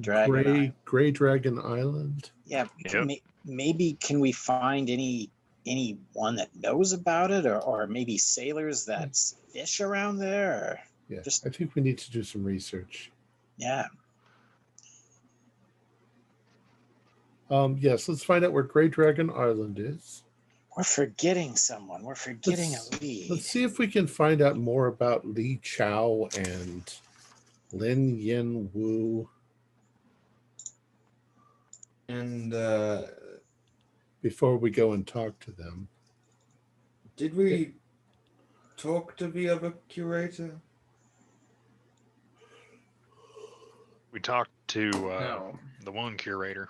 dragon? Gray Dragon Island. Yeah. Yep. Maybe can we find anyone that knows about it, or maybe sailors that fish around there? Or Yeah, Just- I think we need to do some research. yeah. Yes, let's find out where Gray Dragon Island is. We're forgetting someone. We're forgetting a lead. Let's see if we can find out more about Li Chao and Lin Yin Wu And before we go and talk to them. did we talk to the other curator? We talked to No. the one curator.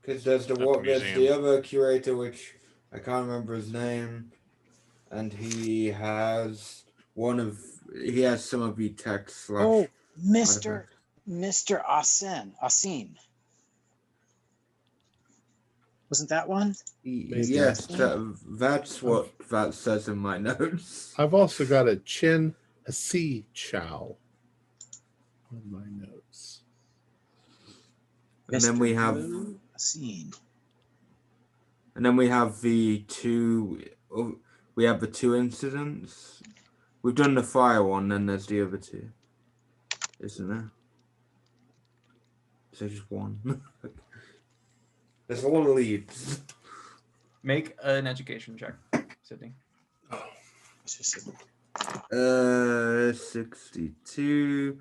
Because there's the there's the museum. other curator, which I can't remember his name, and he has some of the text. Oh, artifacts. Mr. Asin. Wasn't that one? Yes, that's what that says in my notes. I've also got a Chen Hasi Chao on my notes. And then we have Asin. And then we have the two incidents. We've done the fire one, then there's the other two. Isn't there? So just one. There's all leads. Make an education check, Sydney. It's just 62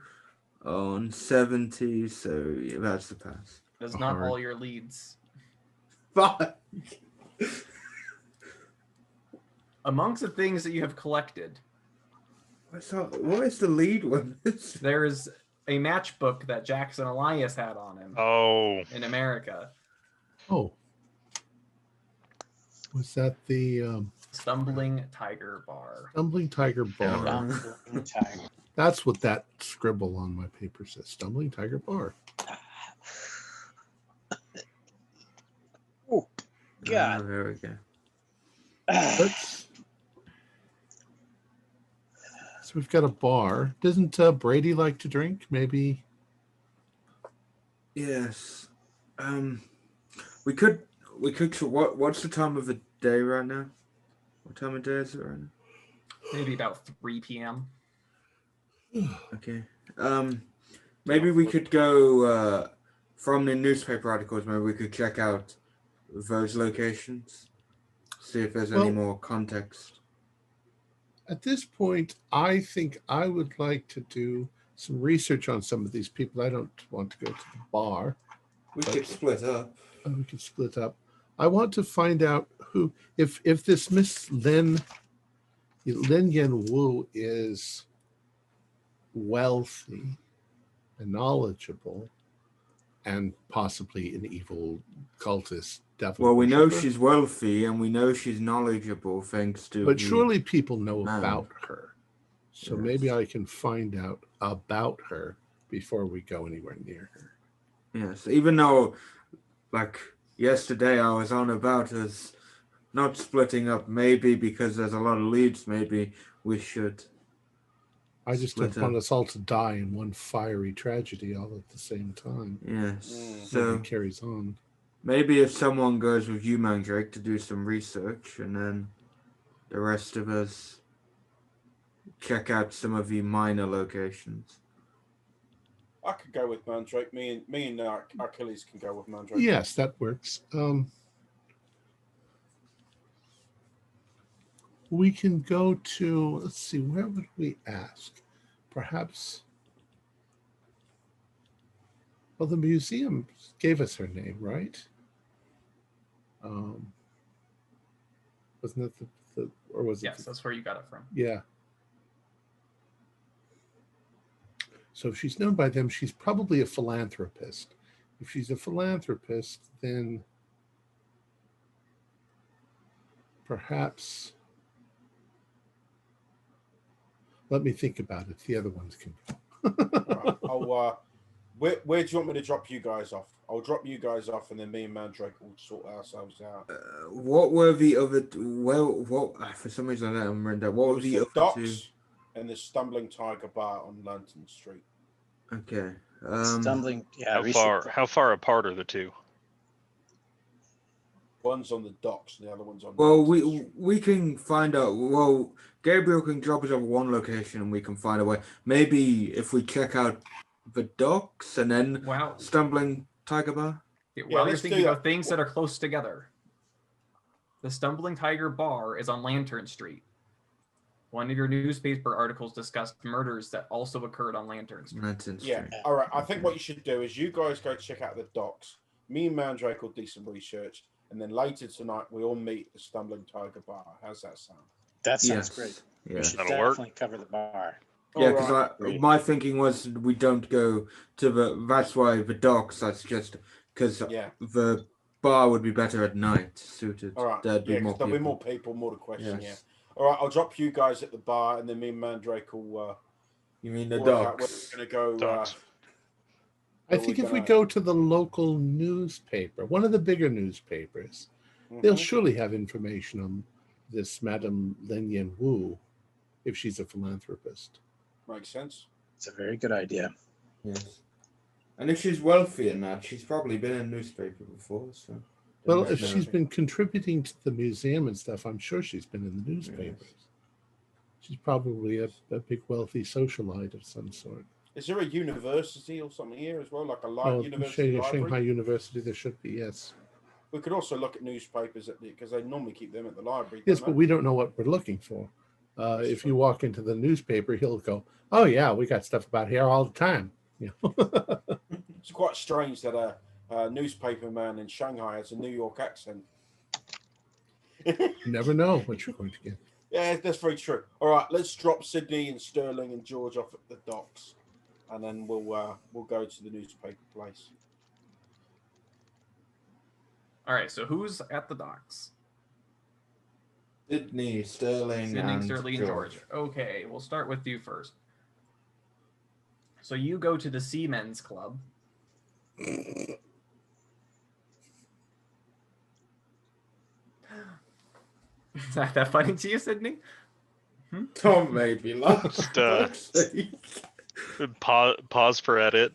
on 70, so yeah, that's the pass. That's not Hard. all your leads. Fuck. Amongst the things that you have collected, What is the lead one? there's a matchbook that Jackson Elias had on him Oh, in America. Oh. Was that the Stumbling Tiger Bar. Stumbling Tiger Bar? Stumbling Tiger. That's what that scribble on my paper says. Stumbling Tiger Bar. Oh, God. Oh, there we go. Let's. So we've got a bar. Doesn't Brady like to drink? Maybe. Yes. We could. What's the time of the day right now? What time of day is it right now? Maybe about 3 p.m. Okay. Maybe we could go from the newspaper articles. Maybe we could check out those locations, see if there's any Well- more context. At this point, I think I would like to do some research on some of these people. I don't want to go to the bar. We could split up. We can split up. I want to find out who, if this Miss Lin Yen Wu is wealthy and knowledgeable, and possibly an evil cultist devil. Well, we know worshipper. she's wealthy and we know she's knowledgeable thanks to. But the- surely people know man. about her. So Yes. maybe I can find out about her before we go anywhere near her. Yes, even though, like yesterday, I was on about us not splitting up. Maybe because there's a lot of leads. Maybe we should. I just Split don't want up. us all to die in one fiery tragedy all at the same time. Yes. Mm. So Maybe it carries on. maybe if someone goes with you, Mandrake, to do some research, and then the rest of us check out some of the minor locations. I could go with Mandrake. Me and Achilles can go with Mandrake. Yes, that works. We can go to, let's see, where would we ask? Perhaps, well, the museum gave us her name, right? Wasn't it the or was it? Yes, that's where you got it from. Yeah. So if she's known by them, she's probably a philanthropist. If she's a philanthropist, then perhaps, let me think about it. The other ones can go. Right. Where do you want me to drop you guys off? I'll drop you guys off, and then me and Mandrake will sort ourselves out. What were the other? Well, what for some reason I don't remember. What were There's the the other two? docks and the Stumbling Tiger Bar on Lantern Street. Okay. Stumbling. Yeah. how far apart are the two? One's on the docks, and the other one's on. Well, Lantern Street. we can find out. Well, Gabriel can drop us off one location, and we can find a way. Maybe if we check out the docks and then Wow. Stumbling Tiger Bar. While you're let's thinking do of that. things that are close together, the Stumbling Tiger Bar is on Lantern Street. One of your newspaper articles discussed murders that also occurred on Lantern Street. Lantern Yeah. Street. All right. I think what you should do is you guys go check out the docks. Me and Mandrake will do some research, and then later tonight we all meet at the Stumbling Tiger Bar. How's that sound? That sounds Yes. great. Yeah. We should That'll work. definitely cover the bar. Yeah, All right. because my thinking was we don't go to the. That's why the docks. That's just because Yeah. the bar would be better at night, suited. All right. There'd be Yeah, more 'cause there'll be people. more people, more to question. Yes. Yeah. All right. I'll drop you guys at the bar, and then me and Mandrake will. You mean the work out where docks? we're gonna go. Docks. I Where think we if we gonna- go to the local newspaper, one of the bigger newspapers, they'll Mhm. surely have information on this Madame Lin Yen Wu, if she's a philanthropist. Makes sense. It's a very good idea. Yes. And if she's wealthy in that, she's probably been in a newspaper before. So. Well, Doesn't if she's know. been contributing to the museum and stuff, I'm sure she's been in the newspapers. She's probably a big wealthy socialite of some sort. Is there a university or something here as well, like a university Shanghai library? University, there should be, yes. We could also look at newspapers because they normally keep them at the library. Yes, don't but they? we don't know what we're looking for. That's If true. you walk into the newspaper, he'll go, "Oh yeah, we got stuff about here all the time." You know? It's quite strange that a newspaper man in Shanghai has a New York accent. You never know what you're going to get. Yeah, that's very true. All right, let's drop Sydney and Sterling and George off at the docks, and then we'll go to the newspaper place. All right, so who's at the docks? Sydney, Sterling, Sydney, and Sterling, and George. Okay, we'll start with you first. So you go to the Seamen's Club. Is that funny to you, Sydney? Tom made me laugh. Just, pause for edit.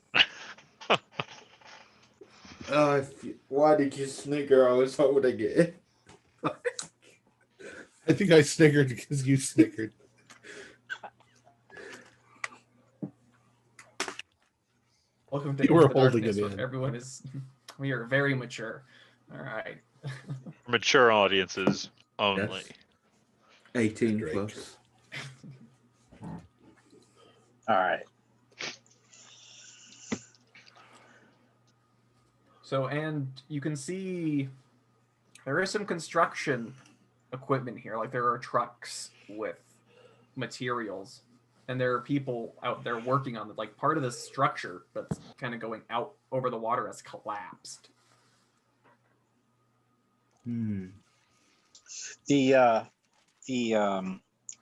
Why did you snigger? I was holding it. I think I snickered because you snickered. Welcome to You were Into the holding Darkness, it where in. everyone is. We are very mature. All right. Mature audiences only. Yes. 18 Great. plus. All right. So, and you can see there is some construction equipment here. Like there are trucks with materials, and there are people out there working on it. Like part of the structure that's kind of going out over the water has collapsed.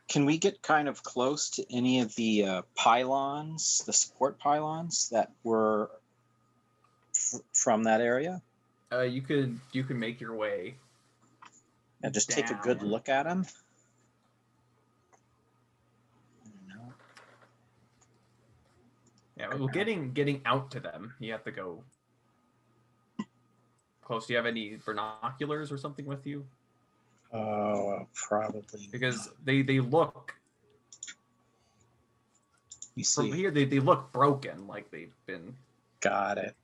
Can we get kind of close to any of the pylons, the support pylons that were from that area? You can make your way And just take a good down. look at them. Yeah, well, getting out to them, you have to go close. Do you have any binoculars or something with you? Oh, probably. Because they look You from see. here they look broken, like they've been. Got it.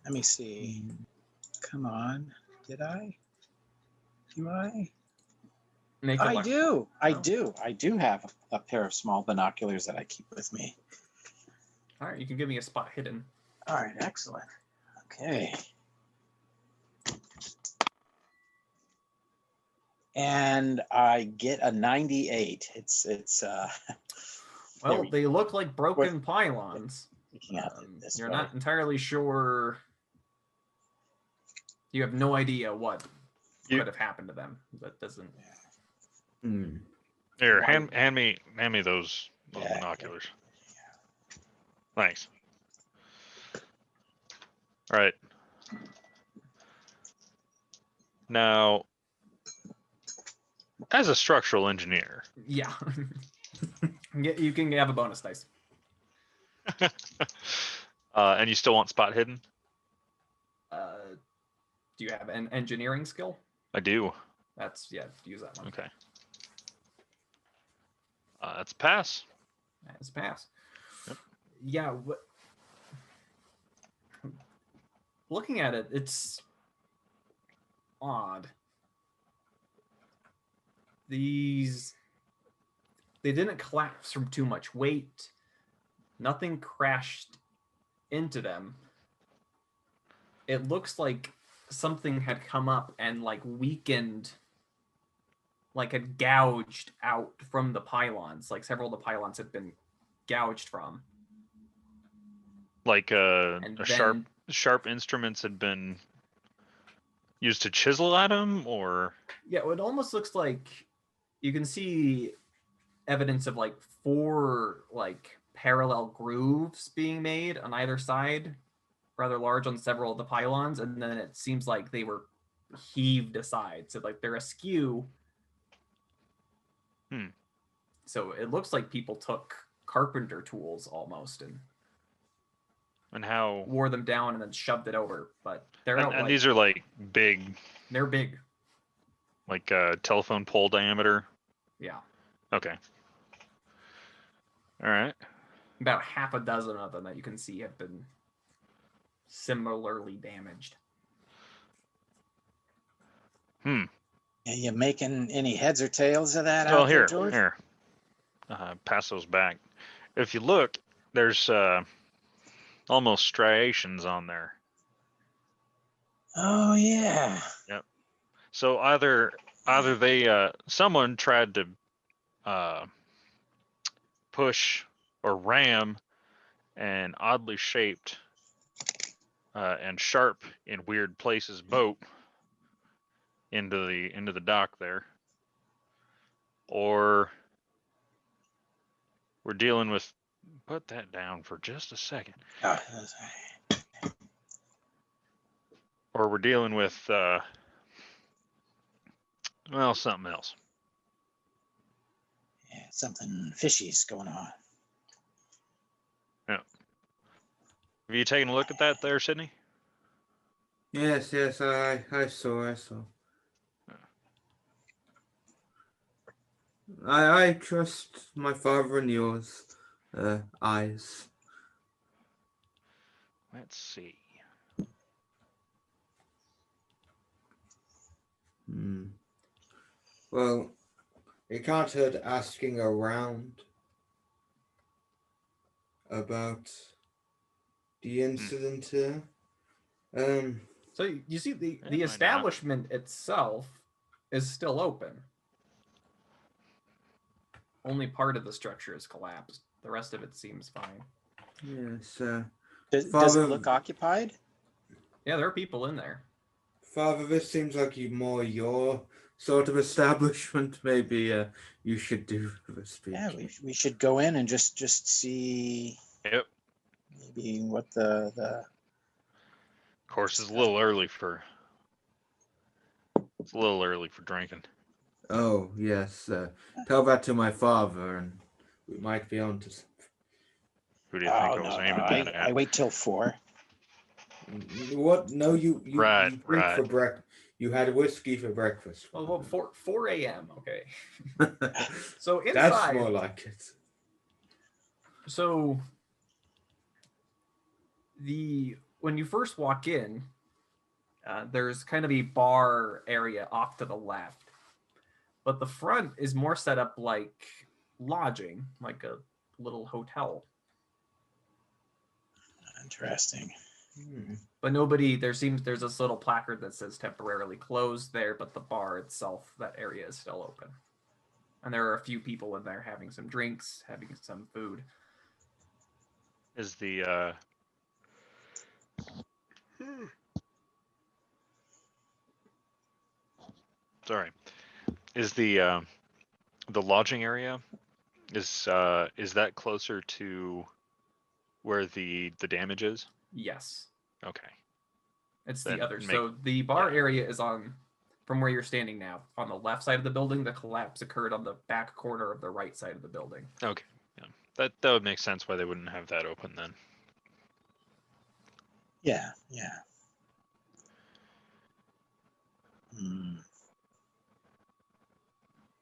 Let me see. Come on. Did I? Do I? Make a I luck- do. I Oh. do. I do have a pair of small binoculars that I keep with me. All right, you can give me a spot hidden. All right. Excellent. Okay. And I get a 98. It's Well, we- they look like broken pylons. looking at it this You're way. not entirely sure. You have no idea what You- could have happened to them. That doesn't. Here, Why- hand me those Yeah. binoculars. Thanks. All right. Now, as a structural engineer, Yeah. You can have a bonus dice. and you still want spot hidden? Do you have an engineering skill? I do. That's use that one. Okay. That's a pass. That's a pass. Yep. Yeah. Looking at it, it's odd. They didn't collapse from too much weight. Nothing crashed into them. It looks like something had come up and like weakened, like had gouged out from the pylons. Like several of the pylons had been gouged from. Like And then, sharp instruments had been used to chisel at them, or yeah, it almost looks like you can see evidence of like 4 like parallel grooves being made on either side, rather large on several of the pylons, and then it seems like they were heaved aside, so like they're askew. So it looks like people took carpenter tools almost and how wore them down and then shoved it over, but they're out, and like, these are like big, they're big. like telephone pole diameter. Yeah, Okay. All right. about half a dozen of them that you can see have been similarly damaged. Hmm. Are you making any heads or tails of that Well, out there, here, George? here. Pass those back. If you look, there's almost striations on there. Oh yeah. Yep. So either they someone tried to push or ram an oddly shaped and sharp in weird places boat into the dock there, or we're dealing with. Put that down for just a second. Oh, Or we're dealing with well, something else. yeah, something fishy's going on. Yeah. Have you taken a look at that there, Sydney? Yes, I saw. I trust my father and yours eyes. Let's see. Well, it can't hurt asking around about the incident here. So you see It might the not. establishment itself is still open. Only part of the structure is collapsed. The rest of it seems fine. Yes, Does Father- it look occupied? Yeah, there are people in there. Father, this seems like more your sort of establishment. Maybe you should do the speaking. Yeah, we should go in and just see Yep. maybe what the Of course, it's a little early for drinking. Oh, yes. Tell that to my father, and we might be on to something. Who do you think Oh I was no, aiming I that at? wait till 4. What? No, you Right, drink right. for breakfast. You had whiskey for breakfast. Well, 4 a.m. Okay. So inside, That's more like it. so when you first walk in, there's kind of a bar area off to the left, but the front is more set up like lodging, like a little hotel. Interesting. But there's this little placard that says temporarily closed there, but the bar itself, that area is still open. And there are a few people in there having some drinks, having some food. Is the sorry. Is the lodging area is that closer to where the damage is? Yes. Okay. It's Then the other. make- So the bar yeah. area is from where you're standing now, on the left side of the building. The collapse occurred on the back corner of the right side of the building. Okay. Yeah. That would make sense why they wouldn't have that open then. Yeah.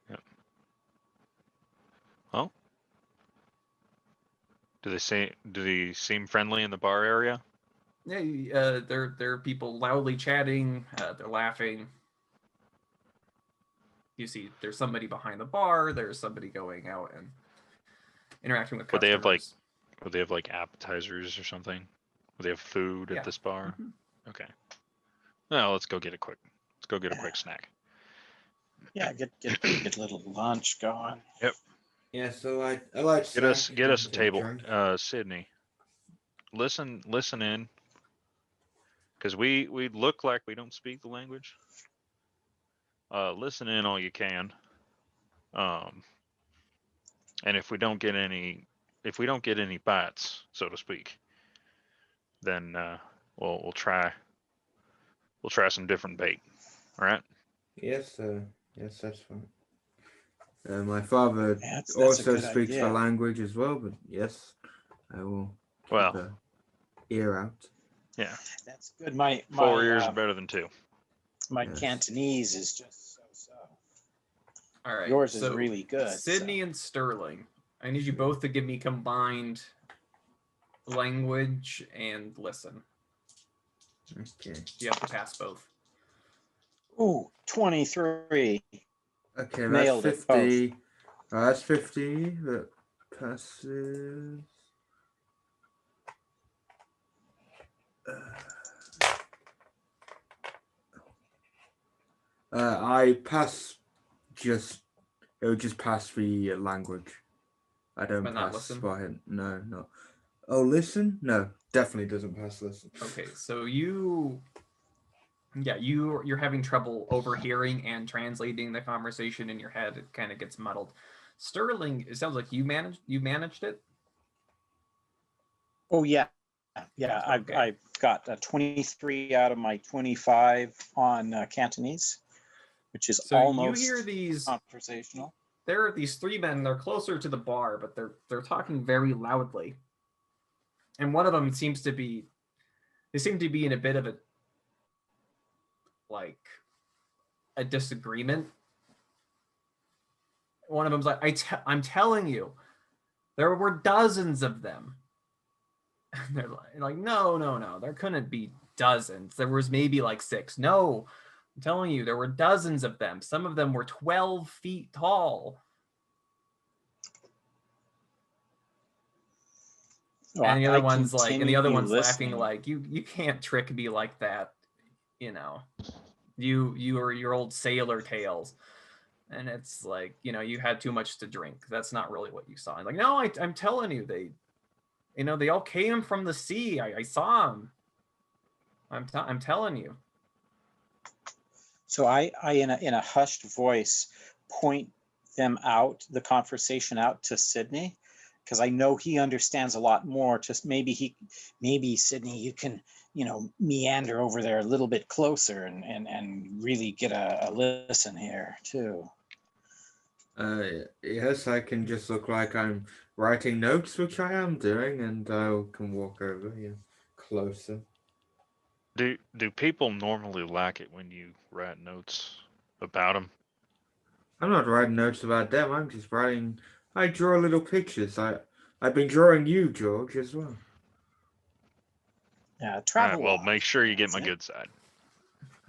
Yep. Well, do they seem friendly in the bar area? Yeah, there are people loudly chatting. They're laughing. You see, there's somebody behind the bar. There's somebody going out and interacting with Would customers. they have like appetizers or something? Would they have food Yeah. at this bar? Mhm. Okay. Well, let's go get a quick snack. Yeah, get a little lunch going. Yeah, so I like Get us a snacking table. and drink. Sydney, listen in, because we look like we don't speak the language. Listen in all you can. And if we don't get any bites, so to speak, then we'll try some different bait. All right. Yes, that's fine. My father Yeah, that's a also good speaks the idea. language as well, but yes, I will keep Well, an ear out. yeah. That's good. My 4 ears are better than 2. my Yes. Cantonese is just so. All right. Yours is so really good. Sydney and Sterling, I need you both to give me combined language and listen. Okay. You have to pass both. Ooh, 23. Okay, that's Nailed it, both. 50. That's 50. That passes. I pass just. It would just pass the language. I don't But not pass listen? by him. No, no. Oh, listen? No, definitely doesn't pass listen. Okay, so you're having trouble overhearing and translating the conversation in your head. It kind of gets muddled. Sterling, it sounds like you managed it. Oh, yeah. Yeah, Okay. I've got a 23 out of my 25 on Cantonese, which is So almost you hear these. conversational. There are these three men. They're closer to the bar, but they're talking very loudly. And one of them seems to be. They seem to be in a bit of a disagreement. One of them's like, I'm telling you, there were dozens of them. And they're like, no, there couldn't be dozens. There was maybe like 6. No, I'm telling you, there were dozens of them. Some of them were 12 feet tall. And the other one's like, and the other one's laughing like, you can't trick me like that, you know. You are your old sailor tales. And it's like, you had too much to drink. That's not really what you saw. Like, no, I'm telling you, they all came from the sea. I saw them. I'm telling you. So I in a hushed voice point the conversation out to Sydney, because I know he understands a lot more. Just maybe Sydney, you can meander over there a little bit closer and really get a listen here too. Yes, I can just look like I'm writing notes, which I am doing, and I can walk over here closer. Do people normally like it when you write notes about them? I'm not writing notes about them. I'm just writing. I draw little pictures. I've been drawing you, George, as well. Yeah, All right, travel. well, make sure you get my good side.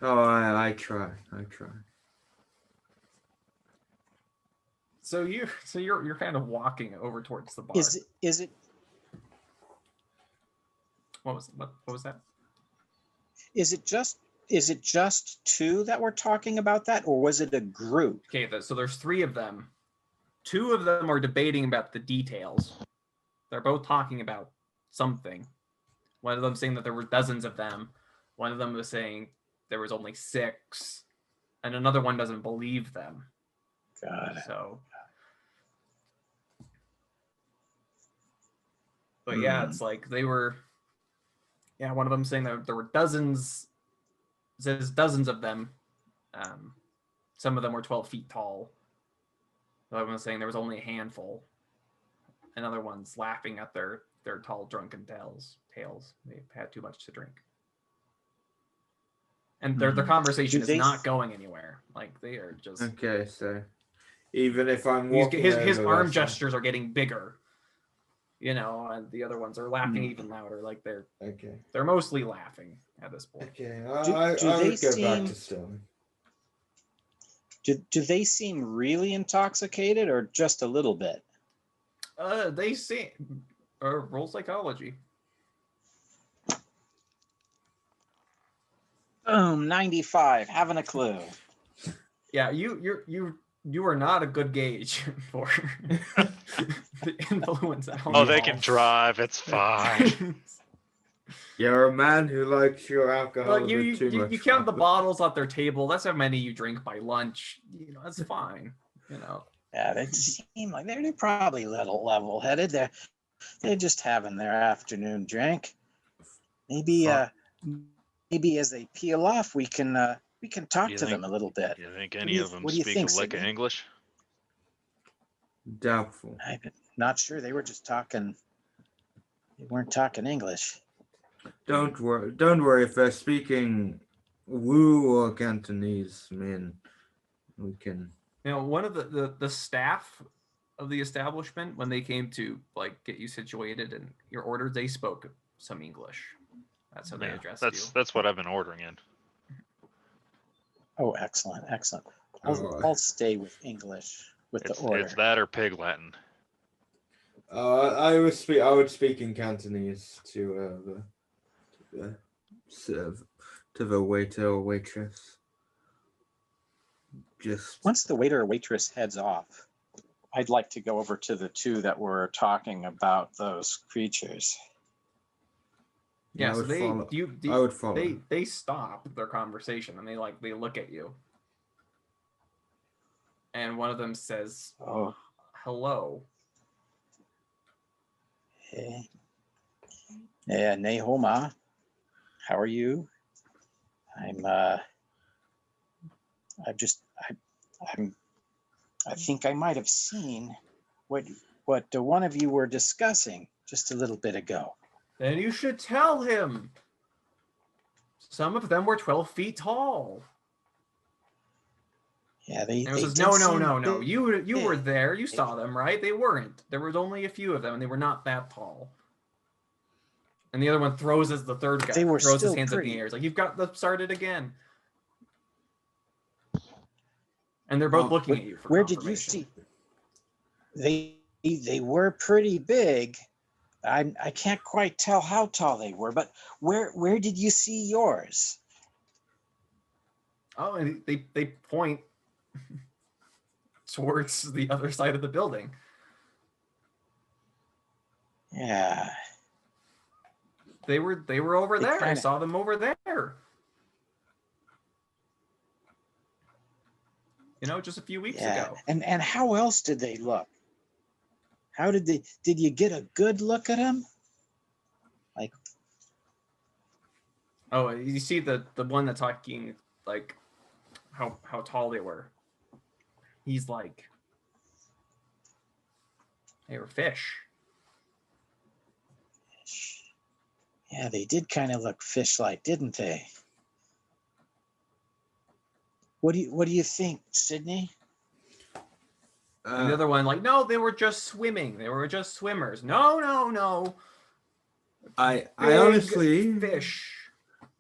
Oh, I try. So you're kind of walking over towards the bar. Is it? What was that? Is it just 2 that were talking about that, or was it a group? Okay, so there's 3 of them. 2 of them are debating about the details. They're both talking about something. One of them saying that there were dozens of them. One of them was saying there was only 6, and another one doesn't believe them. Got it. So, but yeah, it's like they were. Yeah, one of them saying that there were dozens. Says dozens of them. Some of them were 12 feet tall. The other one was saying there was only a handful. Another one's laughing at their tall drunken tales. They've had too much to drink. And their conversation is not going anywhere. Like, they are just. Okay, so even if I'm walking his over, arm gestures are getting bigger. And the other ones are laughing even louder. Like they're mostly laughing at this point. Okay, I would go back to Sterling. Do they seem really intoxicated or just a little bit? They seem. Roll psychology. Boom, 95. Having a clue. Yeah, you are not a good gauge for the influence. Oh, they can drive. It's fine. You're a man who likes your alcohol a bit too much. You count the bottles at their table. That's how many you drink by lunch. That's fine. Yeah, they seem like they're probably a little level-headed. They're just having their afternoon drink. Maybe as they peel off, we can talk to them a little bit. You think any of them speak a lick of English? Doubtful. I'm not sure. They were just talking. They weren't talking English. Don't worry. If they're speaking Wu or Cantonese, we can. One of the staff of the establishment, when they came to get you situated and your orders, they spoke some English. That's how they addressed you. That's what I've been ordering in. Oh, excellent, excellent. Oh. I'll stay with English with the order. It's that or Pig Latin. I would speak in Cantonese to serve to the waiter or waitress. Just Once the waiter or waitress heads off, I'd like to go over to the two that were talking about those creatures. Yeah, I so would they follow. you I would follow. they stop their conversation and they look at you. And one of them says, Oh, "Hello." hey. Yeah, Nehoma. How are you? I think I might have seen what one of you were discussing just a little bit ago. Then you should tell him. Some of them were 12 feet tall. Yeah, they says, did no. seem You were big. there. You saw them, right? They weren't. There was only a few of them, and they were not that tall. And the other one throws as the third guy. They were throws his still hands up in pretty. the air. He's like, you've got them started again. And they're both looking at you for Where did you confirmation. see? They were pretty big. I can't quite tell how tall they were, but where did you see yours? Oh, and they point towards the other side of the building. Yeah. They were over They there. I kinda- saw them over there. Just a few weeks ago. And how else did they look? How did you get a good look at them? Like, oh, you see the one that's talking like how tall they were. He's like, they were fish. yeah, they did kind of look fish-like, didn't they? What do you think, Sydney? And the other one, like, no, they were just swimming. They were just swimmers. No. I Big honestly fish.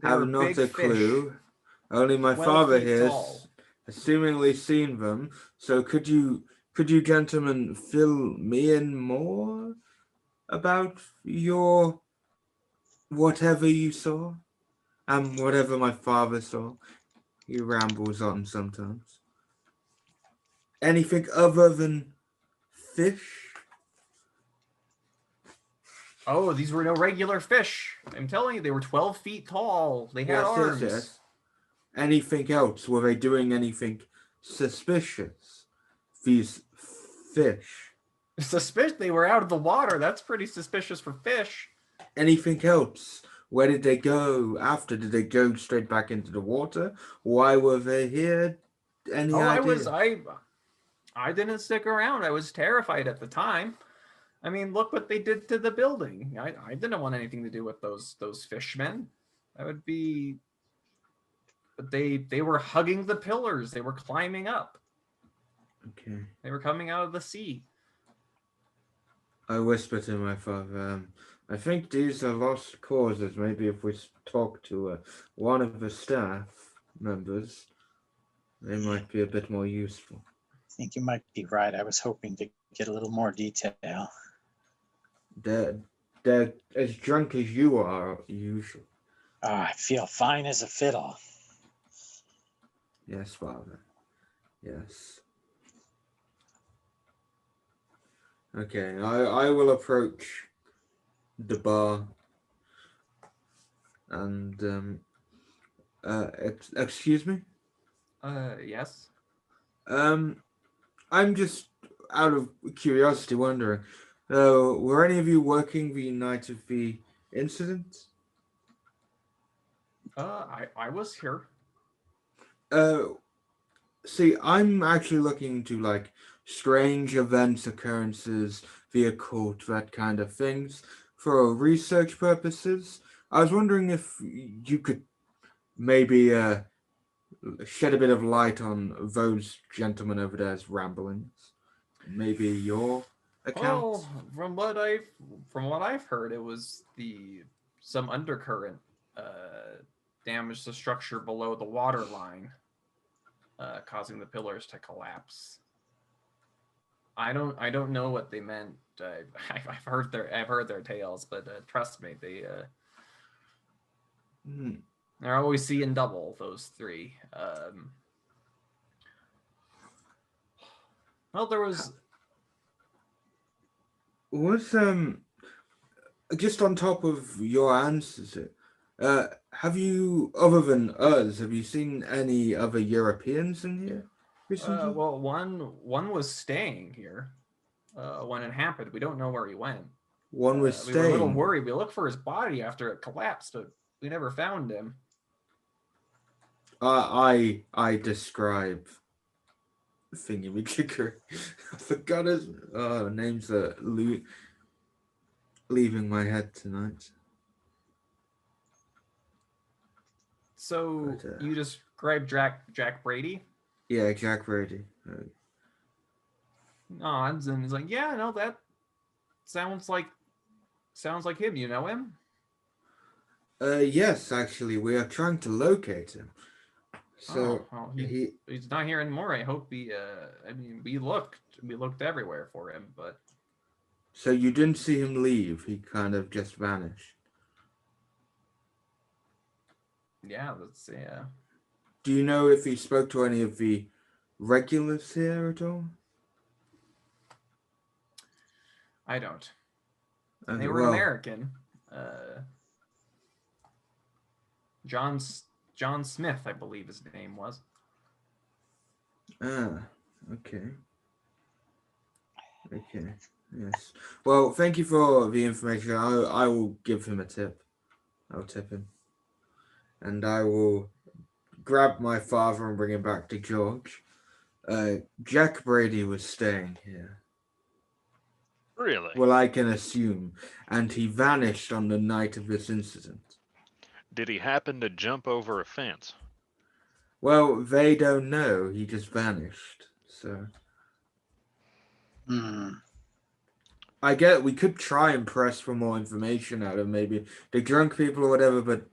They have were not big a fish. clue. Only my 12 father feet has tall. assumingly seen them. So could you gentlemen fill me in more about your whatever you saw and whatever my father saw? He rambles on sometimes. Anything other than fish? Oh, these were no regular fish. I'm telling you, they were 12 feet tall. They had arms. Yes. Anything else? Were they doing anything suspicious? These fish. Suspicious. They were out of the water. That's pretty suspicious for fish. Anything else? Where did they go after? Did they go straight back into the water? Why were they here? Any idea? I didn't stick around. I was terrified at the time. I mean, look what they did to the building. I didn't want anything to do with those fishmen. That would be. But they were hugging the pillars. They were climbing up. Okay. They were coming out of the sea. I whisper to my father, I think these are lost causes. Maybe if we talk to one of the staff members, they might be a bit more useful. I think you might be right. I was hoping to get a little more detail. They're as drunk as you are, usually. I feel fine as a fiddle. Yes, father. Yes. Okay, I will approach the bar and excuse me? Yes. I'm just out of curiosity wondering, were any of you working the night of the incident? I was here. See, I'm actually looking into like strange events, occurrences, the occult, that kind of things for research purposes. I was wondering if you could maybe shed a bit of light on those gentlemen over there's ramblings. Maybe your account. Well, from what I've heard, it was some undercurrent damaged the structure below the water line. causing the pillars to collapse. I don't know what they meant. I've heard their tales, but trust me, they're always seeing double, those three. Well, there was just on top of your answers, have you, other than us, have you seen any other Europeans in here recently? well, one was staying here when it happened. We don't know where he went. One was We were a little staying. worried. We looked for his body after it collapsed, but we never found him. I describe thingy-majigger. I forgot his names are leaving my head tonight. So But, you described Jack Brady? Yeah, Jack Brady. Nods and he's like, yeah, no, that sounds like him. You know him? Yes, actually, we are trying to locate him. So well, he's not here anymore. I hope he. I mean, we looked everywhere for him, but. So you didn't see him leave? He kind of just vanished. Yeah, that's yeah. Do you know if he spoke to any of the regulars here at all? I don't. Okay, They were well, American. John Smith, I believe his name was. Okay. Okay. Yes. Well, thank you for the information. I will give him a tip. I'll tip him. And I will grab my father and bring him back to George. Jack Brady was staying here. Really? Well, I can assume. And he vanished on the night of this incident. Did he happen to jump over a fence? Well, they don't know. He just vanished. So. I get we could try and press for more information out of maybe the drunk people or whatever, but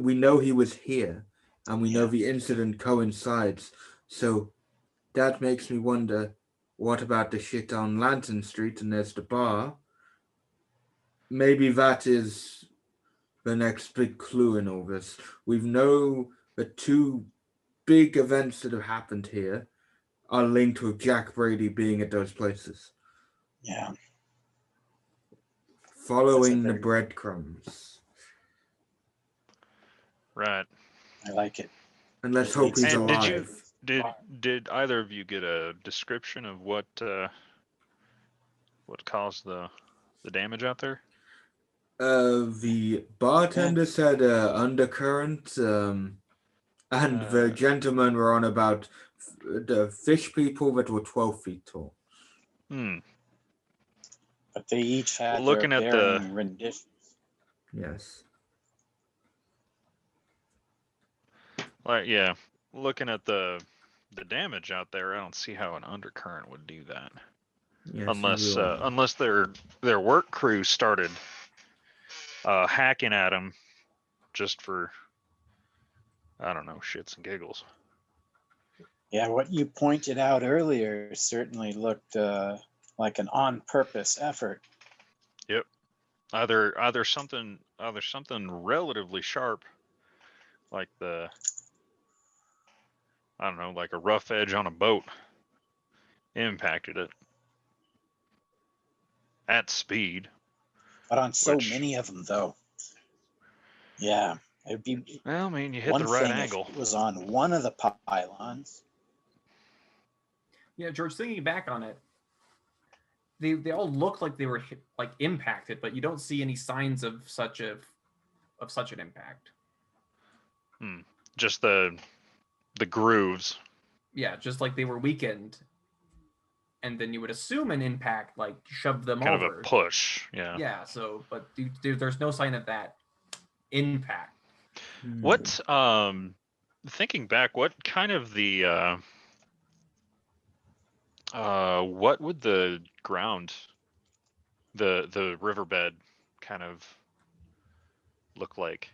we know he was here, and we know the incident coincides. So that makes me wonder, what about the shit on Lantern Street and there's the bar? Maybe that is the next big clue in all this. We know the two big events that have happened here are linked with Jack Brady being at those places. Yeah. Following the breadcrumbs. Right. I like it. And let's hope he's And alive. did either of you get a description of what caused the damage out there? The bartender said undercurrent, and the gentlemen were on about the fish people that were 12 feet tall. But they each had Looking their at varying renditions. Yes. Yeah. Looking at the damage out there, I don't see how an undercurrent would do that. Yes, Unless their work crew started hacking at them just for, I don't know, shits and giggles. Yeah, what you pointed out earlier certainly looked like an on-purpose effort. Yep. Either something relatively sharp, like like a rough edge on a boat, impacted it at speed. But on so many of them, though. Yeah, it'd be. Well, I mean, you hit one the right thing angle. If it was on one of the pylons. Yeah, George, thinking back on it, they all look like they were impacted, but you don't see any signs of such an impact. Just the grooves. Yeah, just like they were weakened, and then you would assume an impact like shoved them over. Kind of a push, yeah. Yeah. So, but there's no sign of that impact. What thinking back, what kind of what would the ground, the riverbed kind of look like?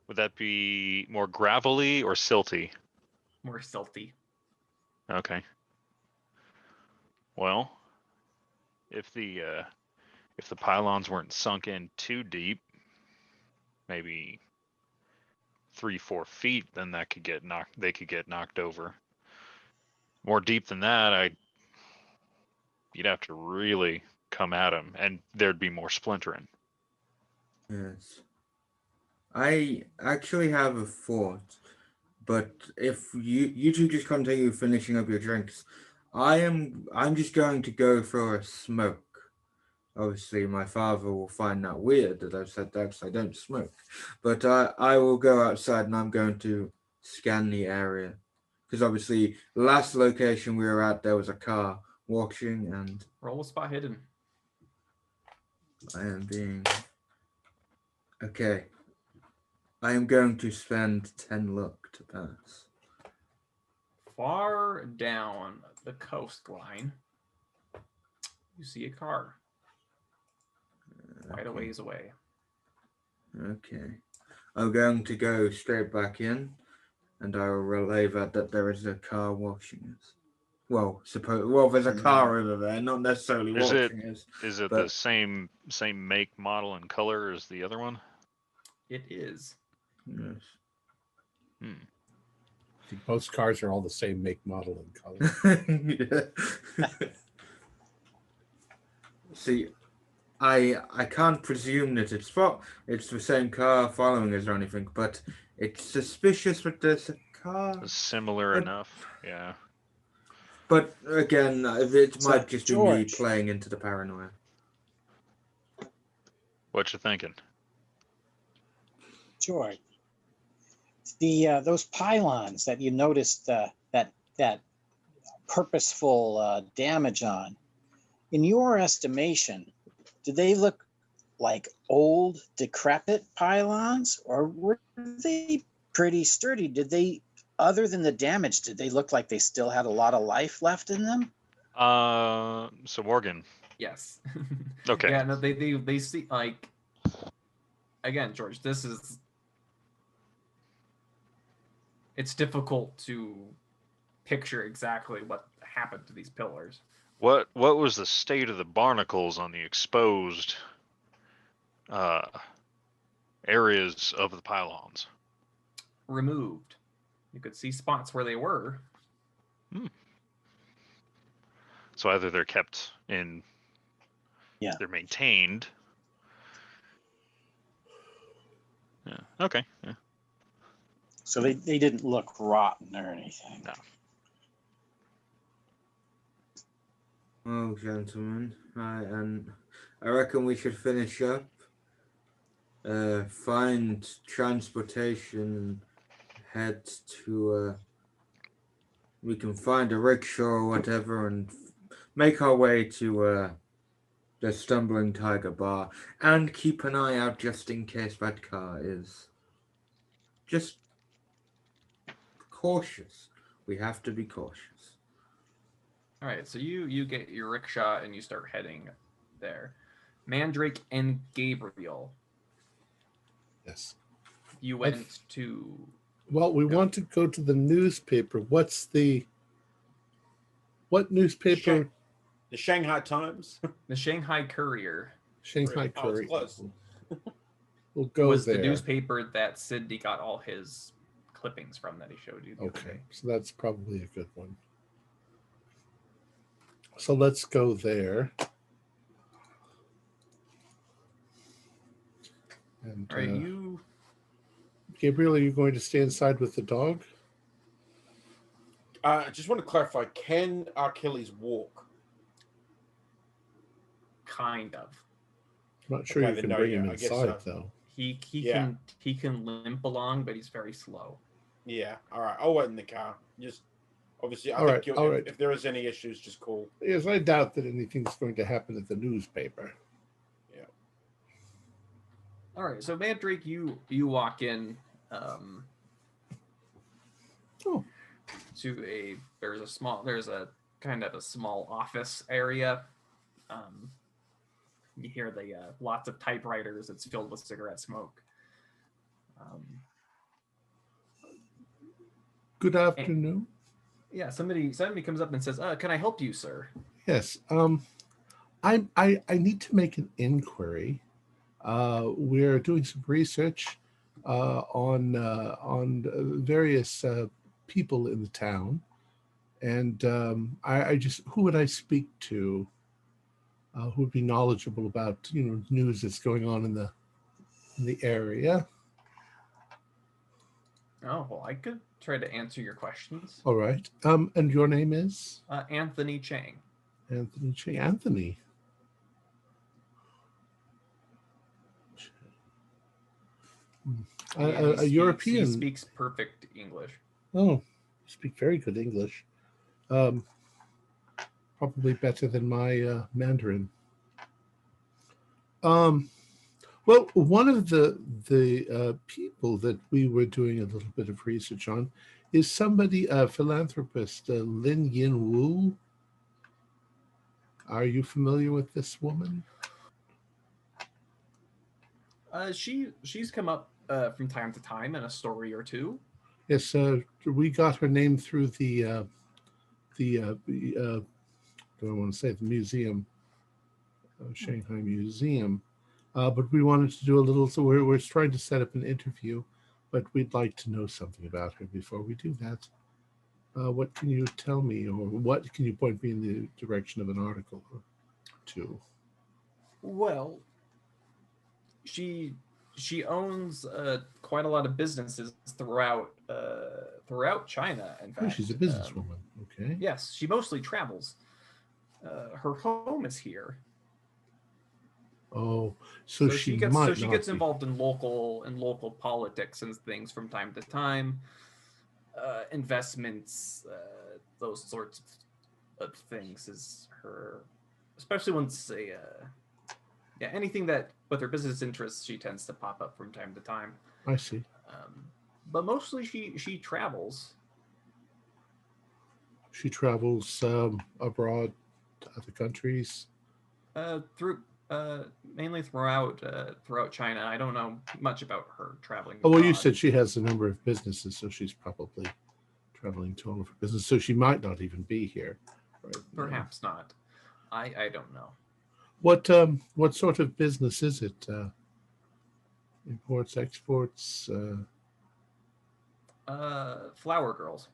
Would that be more gravelly or silty? more silty. Okay. Well, if the pylons weren't sunk in too deep, maybe 3-4 feet, then that could get knocked. They could get knocked over. More deep than that, you'd have to really come at them, and there'd be more splintering. Yes. I actually have a thought, but if you two just continue finishing up your drinks, I'm just going to go for a smoke. Obviously, my father will find that weird that I've said that 'cause I don't smoke. But I will go outside and I'm going to scan the area. Because obviously, the last location we were at, there was a car watching, and Roll a spot hidden. I am being... Okay. I am going to spend 10 luck to pass. Far down the coastline, you see a car. Quite a ways away. Okay. I'm going to go straight back in, and I will relay that there is a car watching us. Well, there's a car over there, not necessarily watching us. Is it but the same make, model, and color as the other one? It is. Yes. I think most cars are all the same make, model, and color. See, I can't presume that it's the same car following us or anything, but it's suspicious that there's a car. Similar enough, yeah. But again, it So, might just be me George. playing into the paranoia. What you thinking? George, those pylons that you noticed that purposeful damage on, in your estimation, do they look like old, decrepit pylons, or were they pretty sturdy? Did they, other than the damage, did they look like they still had a lot of life left in them? So Morgan. Yes. Okay. Yeah, no, they see, like, again, George, it's difficult to picture exactly what happened to these pillars. What was the state of the barnacles on the exposed areas of the pylons? Removed. You could see spots where they were. So either they're kept in, they're maintained. Yeah. Okay. Yeah. So they didn't look rotten or anything. No. Oh, gentlemen, I reckon we should finish up. Find transportation, head to. We can find a rickshaw or whatever, and make our way to the Stumbling Tiger Bar, and keep an eye out just in case that car is just cautious. We have to be cautious. All right, so you get your rickshaw and you start heading there. Mandrake and Gabriel, Yes. you went to. Well, we want to go to the newspaper. What newspaper? The Shanghai Times. The Shanghai Courier Shanghai Oh, it's Courier. close. We'll go was there. the newspaper that Sidney got all his clippings from that he showed you. The other Okay, day. so that's probably a good one. So let's go there. And All right, Gabriel, are you going to stay inside with the dog? I just want to clarify: can Achilles walk? kind of. I'm not sure Okay, you then can no, bring yeah, him I guess inside so. though. He Yeah. can limp along, but he's very slow. Yeah. All right. I'll wait in the car. Just obviously, I All think right, all right. if there is any issues, just call. Yes, I doubt that anything's going to happen at the newspaper. Yeah. All right, so Mandrake, you walk in to there's a kind of a small office area. You hear the lots of typewriters. It's filled with cigarette smoke. Good afternoon. Yeah, somebody comes up and says, "Can I help you, sir?" Yes. I need to make an inquiry. We're doing some research on various people in the town, and I just who would I speak to? Who would be knowledgeable about news that's going on in the area? Oh, well, I could try to answer your questions. All right. And your name is Anthony Chang. Anthony Che. Anthony. Yeah, A European. He speaks perfect English. Oh, you speak very good English. Probably better than my Mandarin. Well, one of the people that we were doing a little bit of research on is somebody, a philanthropist, Lin Yin Wu. Are you familiar with this woman? She's come up from time to time in a story or two. Yes, we got her name through the I don't want to say the museum, Shanghai Museum, but we wanted to do a little. So we're trying to set up an interview, but we'd like to know something about her before we do that. What can you tell me, or what can you point me in the direction of an article or two? Well, she owns quite a lot of businesses throughout China. In fact, She's a businesswoman. Okay. Yes, she mostly travels. Her home is here. Oh, so she gets involved in local politics and things from time to time. Investments, those sorts of things is her, especially once anything that with her business interests, she tends to pop up from time to time. I see. But mostly she travels. She travels abroad to other countries. Mainly throughout China. I don't know much about her traveling. Oh, well, you said she has a number of businesses, so she's probably traveling to all of her business. So she might not even be here. Right now. Perhaps not. I don't know. What sort of business is it? Imports, exports? Flower girls.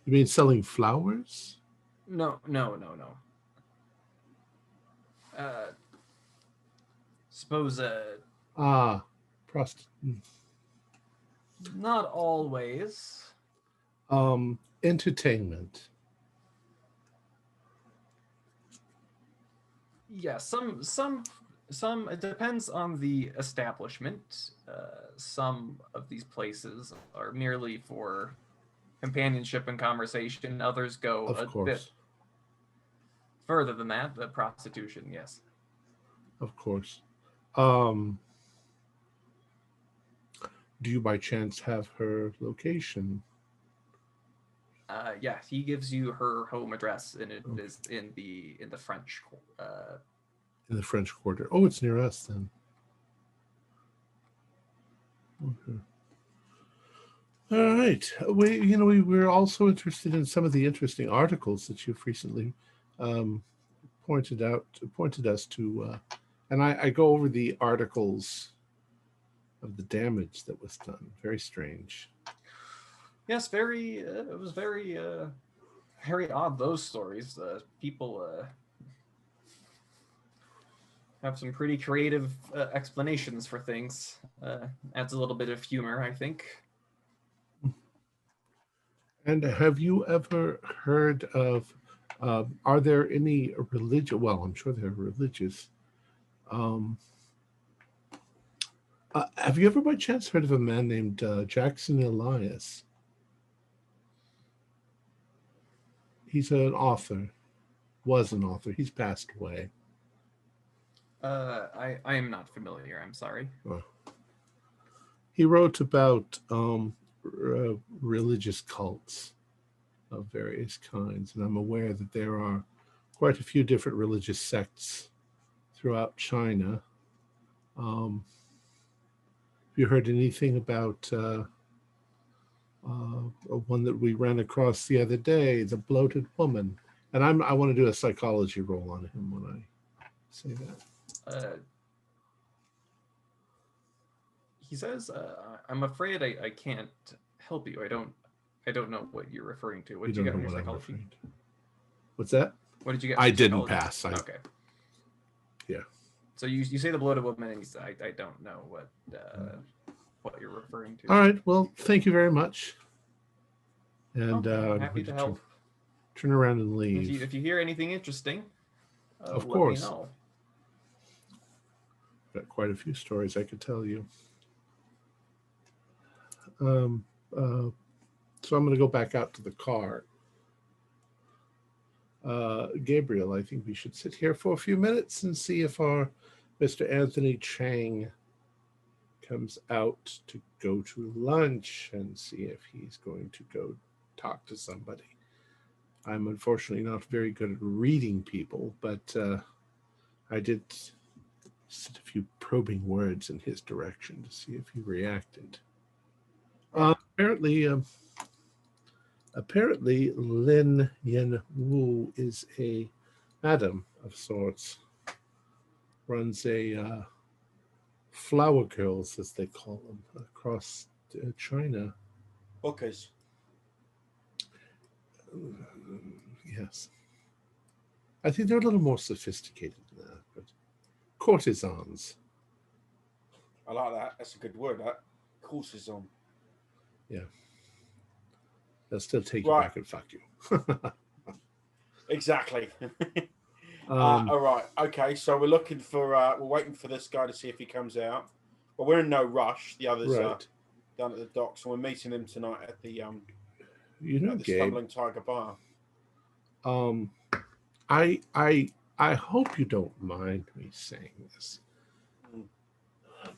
You mean selling flowers? No. Suppose prostitute. Not always. Entertainment. Yeah, some it depends on the establishment. Some of these places are merely for companionship and conversation. Others go a bit further than that. The prostitution, yes. Of course. Do you by chance have her location? Yeah, he gives you her home address, and it is in the French. In the French Quarter. Oh, it's near us then. Okay. All right. We're also interested in some of the interesting articles that you've recently pointed us to, and I go over the articles of the damage that was done. Very strange. Yes, it was very odd, those stories. People have some pretty creative explanations for things. Adds a little bit of humor, I think. And have you ever heard of, are there any religious, well, I'm sure they're religious. Have you ever by chance heard of a man named Jackson Elias? He's an author, was an author. He's passed away. I am not familiar. I'm sorry. He wrote about religious cults of various kinds, and I'm aware that there are quite a few different religious sects throughout China. Have you heard anything about one that we ran across the other day, the bloated woman. And I want to do a psychology roll on him when I say that. He says, "I'm afraid I can't help you. I don't know what you're referring to. What did you get on your psychology? What's that? What did you get? I didn't pass. Okay. Yeah. So you say the bloated woman, and I don't know what you're referring to. All right. Well, thank you very much. And I'm happy to help. Turn around and leave. If you hear anything interesting, of let course. me know. Got quite a few stories I could tell you. So I'm going to go back out to the car. Gabriel, I think we should sit here for a few minutes and see if our Mr. Anthony Chang comes out to go to lunch and see if he's going to go talk to somebody. I'm unfortunately not very good at reading people, but I did send a few probing words in his direction to see if he reacted. Apparently, Lin Yen Wu is a madam of sorts. Runs a flower girls, as they call them, across China. Hookers. Yes. I think they're a little more sophisticated than that, but courtesans. I like that. That's a good word, that. Courtesan. Yeah. They'll still take you back and fuck you. Exactly. All right. Okay. So we're looking for, we're waiting for this guy to see if he comes out. But we're in no rush. The others are down at the docks, and we're meeting him tonight at the, the Gabe, Stumbling Tiger Bar. I hope you don't mind me saying this.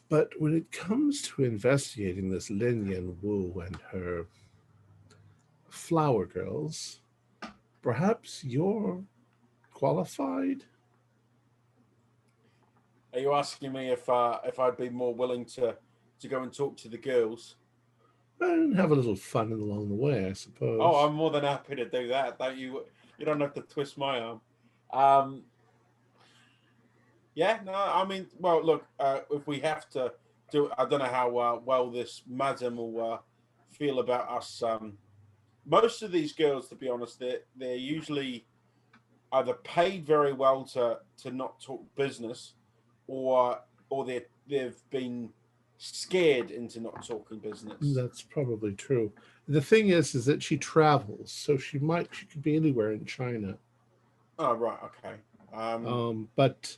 But when it comes to investigating this Lin Yan Wu and her flower girls, perhaps you're qualified? Are you asking me if I'd be more willing to go and talk to the girls? And have a little fun along the way, I suppose. Oh, I'm more than happy to do that. Don't you? You don't have to twist my arm. Yeah, no, I mean, well, look, if we have to do it, I don't know how well this madam will feel about us. Most of these girls, to be honest, they're usually either paid very well to not talk business, or they've been scared into not talking business. That's probably true. The thing is that she travels, so she could be anywhere in China. Oh, right, okay. But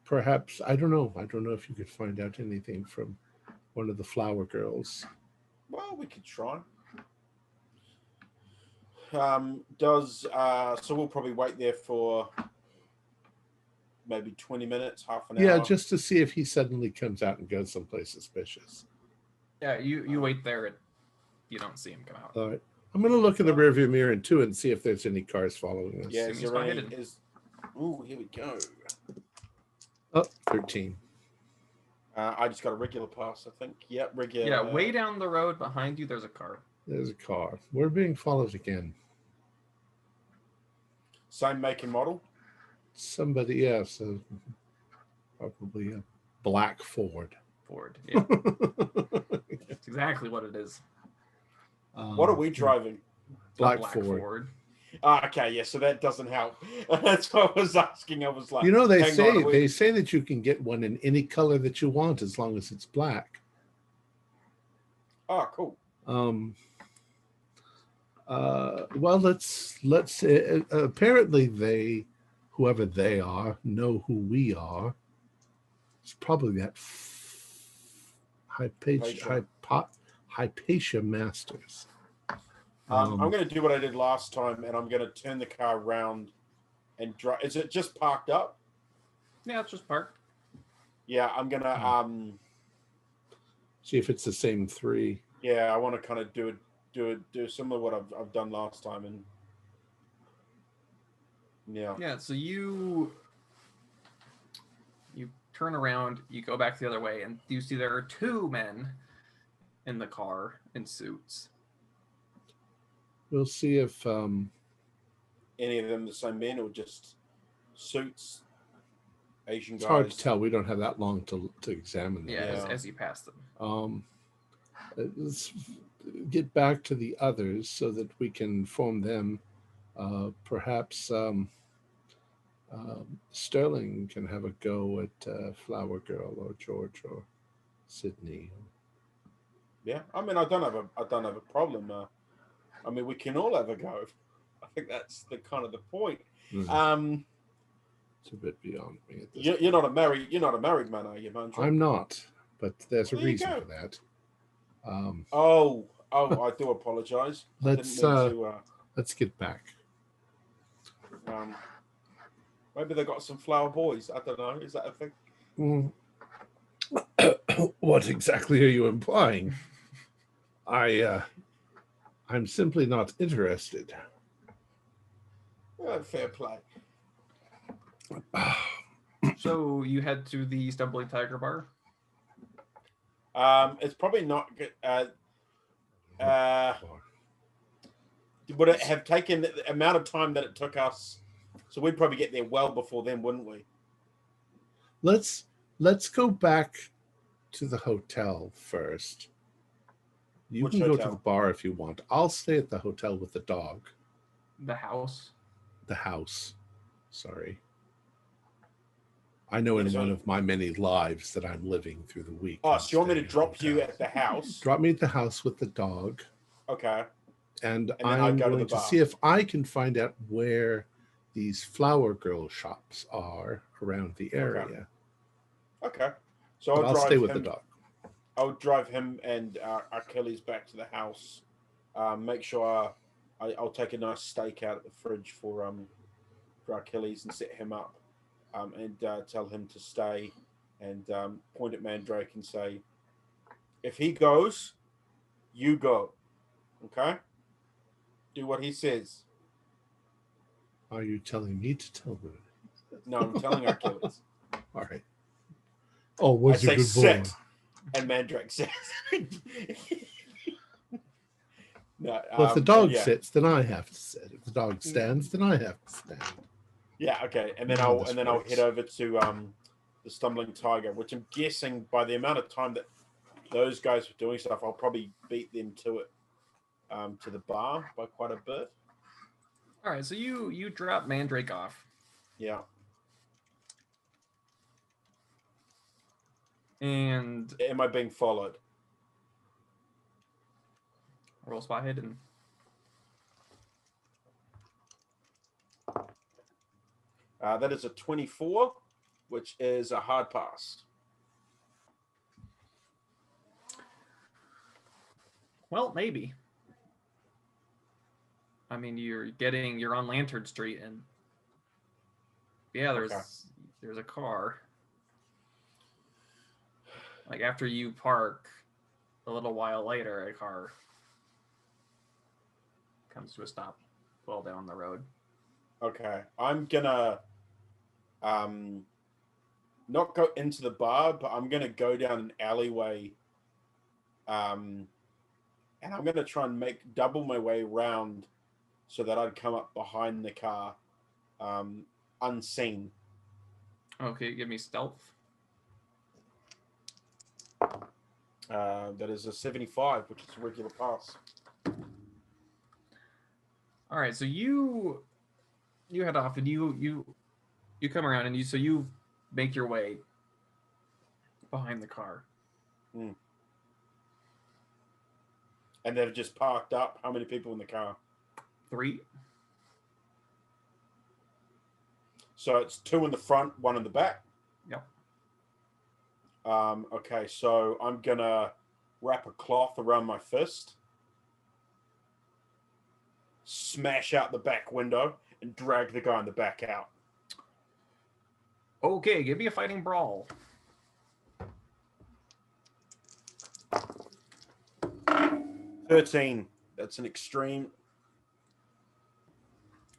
perhaps I don't know if you could find out anything from one of the flower girls. Well, we could try. So we'll probably wait there for maybe 20 minutes, half an hour. Yeah, just to see if he suddenly comes out and goes someplace suspicious. Yeah, you wait there and you don't see him come out. All right. I'm going to look in the rearview mirror too and see if there's any cars following us. Yeah, ooh, here we go. Oh, 13. I just got a regular pass, I think. Yep, regular. Yeah, way down the road behind you, there's a car. There's a car. We're being followed again. Same make and model? Somebody, yes. Probably a black Ford. Ford, yeah. That's exactly what it is. What are we driving? Black Ford. Okay, yeah, so that doesn't help. That's what I was asking. I was like, they say that you can get one in any color that you want as long as it's black. Oh, cool. Well, let's apparently whoever they are, know who we are. It's probably that Hypatia Masters. I'm going to do what I did last time, and I'm going to turn the car around and drive. Is it just parked up? Yeah, it's just parked. Yeah, I'm going to see if it's the same three. Yeah, I want to kind of do similar to what I've done last time, and yeah. So you turn around, you go back the other way, and you see there are two men in the car in suits. We'll see if Any of them the same men or just suits, Asian it's guys? hard to tell. We don't have that long to examine them. Yeah, Yeah. as you pass them. Let's get back to the others so that we can inform them. Perhaps Sterling can have a go at Flower Girl or George or Sydney. Yeah, I mean, I don't have a problem. I mean, we can all have a go. I think that's the kind of the point. Mm, it's a bit beyond me at this You're not a married man, are you, man? I'm not, but there's a Well, there you reason go. for that. Oh, I do apologize. Let's I didn't mean let's get back. to. Maybe they got some flower boys. I don't know. Is that a thing? What exactly are you implying? I'm simply not interested. Fair play. So you head to the Stumbling Tiger Bar. It's probably not good. Would it have taken the amount of time that it took us? So we'd probably get there well before then, wouldn't we? Let's go back to the hotel first. You Which can go to hotel? the bar if you want. I'll stay at the hotel with the dog. The house. The house. Sorry. I know in Yeah, so- one of my many lives that I'm living through the week. Oh, I'm so you want me to staying drop at you hotel. at the house? Drop me at the house with the dog. Okay. And then I'll I'm go to going the to bar. see if I can find out where these Flower Girl shops are around the area. Okay. So But I'll I'll drive stay with him. the dog. I'll drive him and Achilles back to the house. Make sure I'll take a nice steak out of the fridge for Achilles and set him up, and tell him to stay, and point at Mandrake and say, if he goes, you go. Okay? Do what he says. Are you telling me to tell her? No, I'm telling Achilles. All right. Oh, what's I a say good boy? sit, and Mandrake says. No, Well, if the dog yeah. sits, then I have to sit. If the dog stands, then I have to stand. Yeah, okay, and then You know I'll this works. head over to the Stumbling Tiger, which I'm guessing by the amount of time that those guys were doing stuff, I'll probably beat them to it, to the bar by quite a bit. All right, so you drop Mandrake off, Yeah. and Am I being followed? roll spot hidden. That is a 24, which is a hard pass. Well, maybe. I mean, you're on Lantern Street, and yeah, there's a car. Like after you park, a little while later, a car comes to a stop well down the road. Okay, I'm gonna not go into the bar, but I'm gonna go down an alleyway, and I'm gonna try and make double my way around so that I'd come up behind the car, unseen. Okay, give me stealth. That is a 75, which is a regular pass. All right, so you head off, and you come around, and you make your way behind the car. And they've just parked up. How many people in the car? 3. So it's 2 in the front, 1 in the back. Yep. Okay, so I'm gonna wrap a cloth around my fist, smash out the back window, and drag the guy in the back out. Okay, give me a fighting brawl. 13. That's an extreme.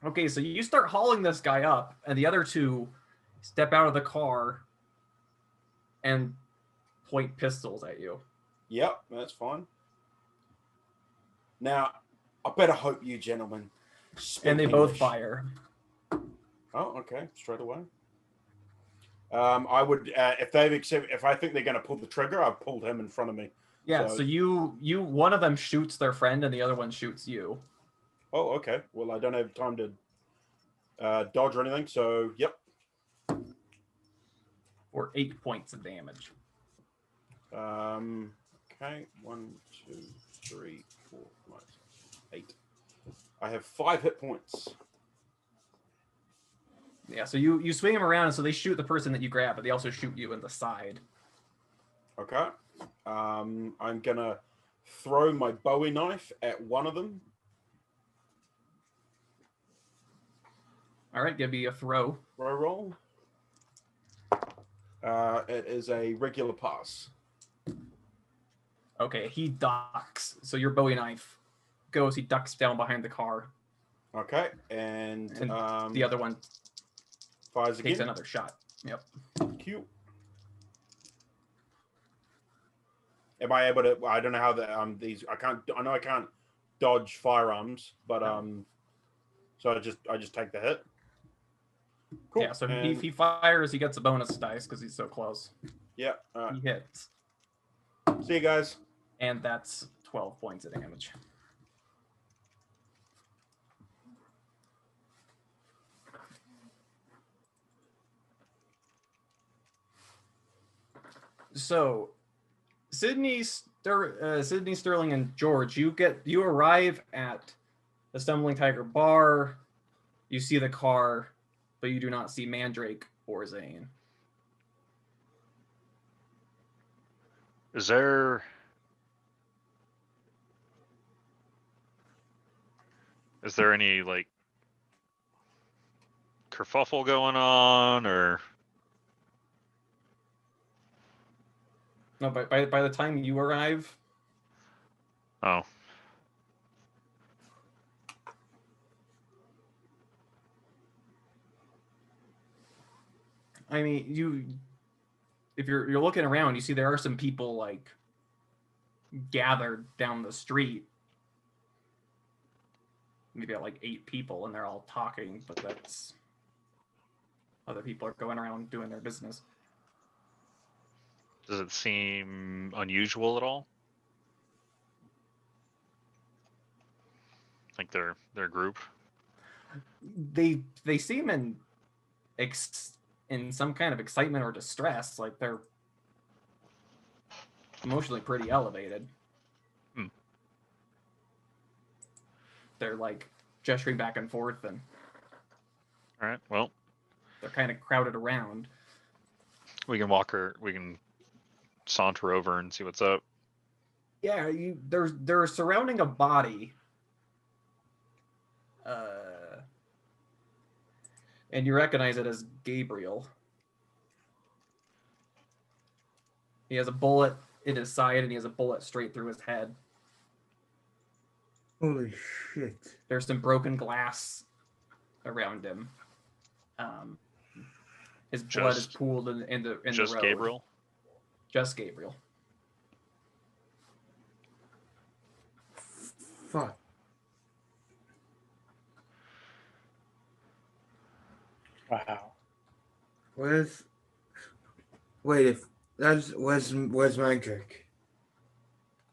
Okay, so you start hauling this guy up, and the other 2 step out of the car and point pistols at you. Yep, that's fine. Now, I better hope you gentlemen speak And they both English. fire. Oh, okay, straight away. I would if I think they're going to pull the trigger, I've pulled him in front of me. Yeah, so you one of them shoots their friend and the other one shoots you. Oh, okay. Well, I don't have time to dodge or anything, so yep. For 8 points of damage. Okay, 1, 2, 3, 4, 5, 6, 8. I have 5 hit points. Yeah, so you swing them around, and so they shoot the person that you grab, but they also shoot you in the side. Okay. I'm gonna throw my Bowie knife at one of them. All right, give me a throw. Throw roll. It is a regular pass. Okay, he ducks. So your Bowie knife goes. He ducks down behind the car, Okay, and the other one fires takes again. another shot. Yep. Cute. Am I able to? I don't know how these. I can't. I know I can't dodge firearms, but so I just take the hit. Cool. Yeah. So if he fires, he gets a bonus dice because he's so close. Yeah. All right. He hits, See you guys. and that's 12 points of damage. So, Sydney, Sterling, and George, you arrive at the Stumbling Tiger bar. You see the car, but you do not see Mandrake or Zane. Is there any like kerfuffle going on, or No, by the time you arrive, oh, I mean, if you're looking around, you see there are some people like gathered down the street. Maybe like 8 people, and they're all talking, but that's other people are going around doing their business. does it seem unusual at all? Like their group? They seem in some kind of excitement or distress, like they're emotionally pretty elevated. They're like gesturing back and forth, and All right. Well, they're kind of crowded around. we can saunter over and see what's up. Yeah, they're surrounding a body, and you recognize it as Gabriel. He has a bullet in his side, and he has a bullet straight through his head. Holy shit. There's some broken glass around him. His blood is pooled in the road. Just Gabriel? Just Gabriel. Fuck. Wow. Where's Mandrake?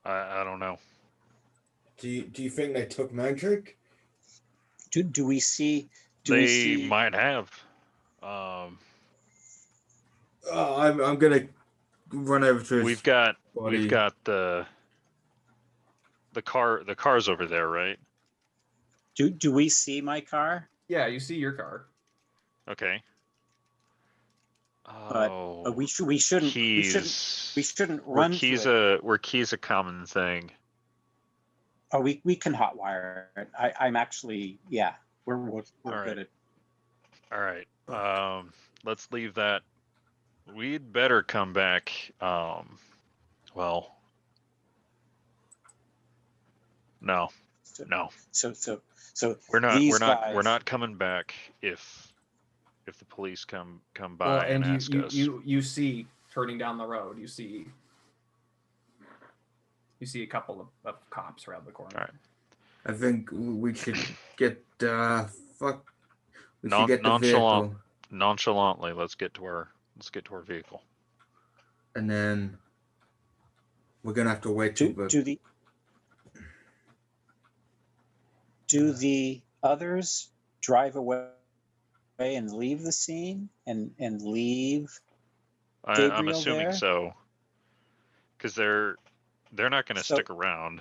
I don't know. Do you think they took Mandrake? Do we see? They might have. I'm gonna run over to his We've got body. the car. The car's over there, right? Do we see my car? Yeah, you see your car. Okay. But Oh, we shouldn't run. Where keys a common thing. Oh, we can hotwire it. I'm actually, yeah, we're right. good at. All right. Let's leave that. We'd better come back. Well, no. So We're these not guys, coming back if the police come by Well, and and ask us. you see turning down the road. You see a couple of cops around the corner. All right. I think we should get We should get the Nonchalant. vehicle, Nonchalantly, let's get to our vehicle. and then we're gonna have to wait till Do the others drive away and leave the scene and leave I'm Gabriel assuming there? so, because they're not going to So- stick around.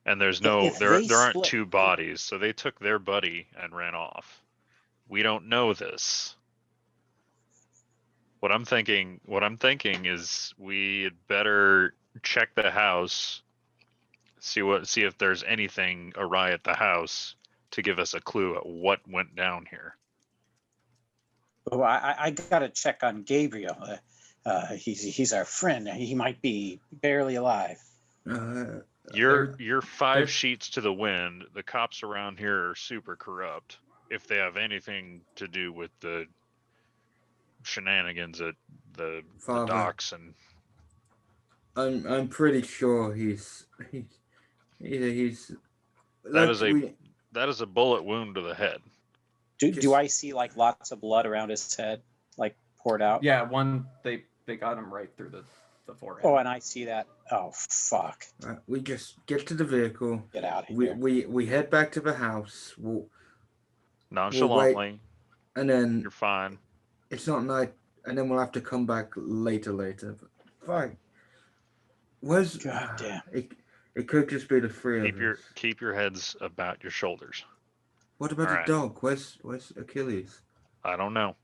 And there's If there they aren't split- two bodies, so they took their buddy and ran off. We don't know this. What I'm thinking is we had better check the house, see if there's anything awry at the house to give us a clue at what went down here. Oh, I gotta check on Gabriel. He's our friend. He might be barely alive. You're 5 sheets to the wind. The cops around here are super corrupt. If they have anything to do with the shenanigans at the docks, and I'm pretty sure he's that is a bullet wound to the head. Do I see like lots of blood around his head, like poured out? Yeah, one they got him right through the forehead. Oh, and I see that. Oh, fuck. We just get to the vehicle. Get out of We here. we head back to the house. Nonchalantly, and then you're fine. It's not night, and then we'll have to come back later. But fine. Where's God damn. It could just be the three of us. Keep your heads about your shoulders. What about the dog? Where's Achilles? I don't know.